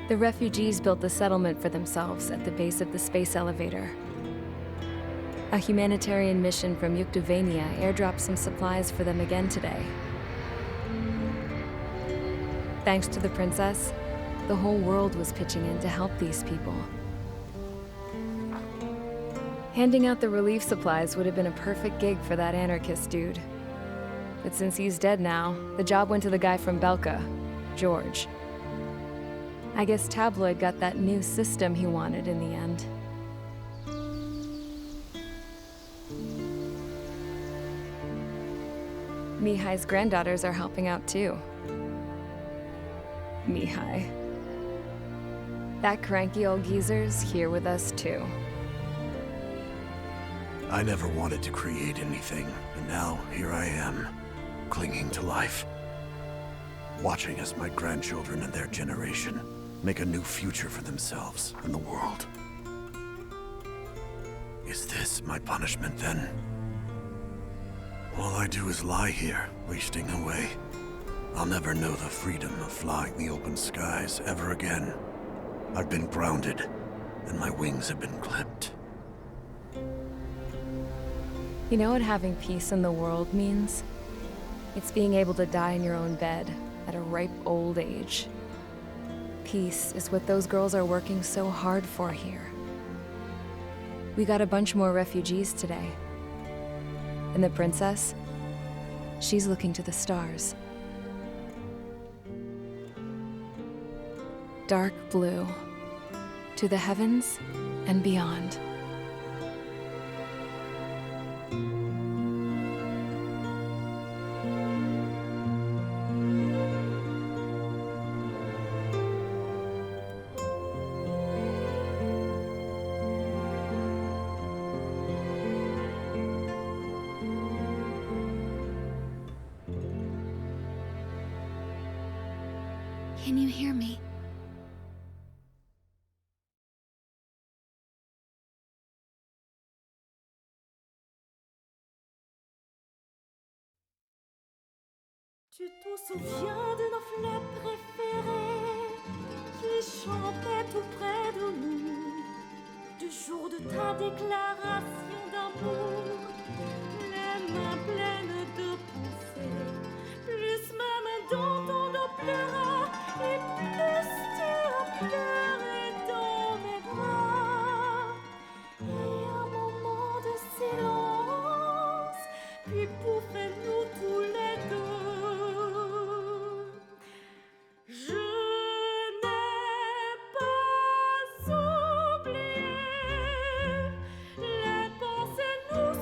The refugees built the settlement for themselves at the base of the space elevator. A humanitarian mission from Yuktovania airdropped some supplies for them again today. Thanks to the princess, the whole world was pitching in to help these people. Handing out the relief supplies would have been a perfect gig for that anarchist dude. But since he's dead now, the job went to the guy from Belka, George. I guess Tabloid got that new system he wanted in the end. Mihai's granddaughters are helping out too. Mihai. That cranky old geezer's here with us too. I never wanted to create anything, and now here I am, clinging to life. Watching as my grandchildren and their generation make a new future for themselves and the world. Is this my punishment then? All I do is lie here, wasting away. I'll never know the freedom of flying the open skies ever again. I've been grounded, and my wings have been clipped. You know what having peace in the world means? It's being able to die in your own bed at a ripe old age. Peace is what those girls are working so hard for here. We got a bunch more refugees today. And the princess, she's looking to the stars. Dark blue, to the heavens and beyond. Can you hear me? Tu te souviens de nos fleurs préférées qui chantaient tout près de nous, du jour de ta déclaration d'amour, les mains pleines de pensées, plus même dans ton dos pleura, et plus tu as pleuré dans mes bras. Et un moment de silence, puis pouffez-nous tous les deux. Je n'ai pas oublié les pensées nous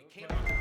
We can't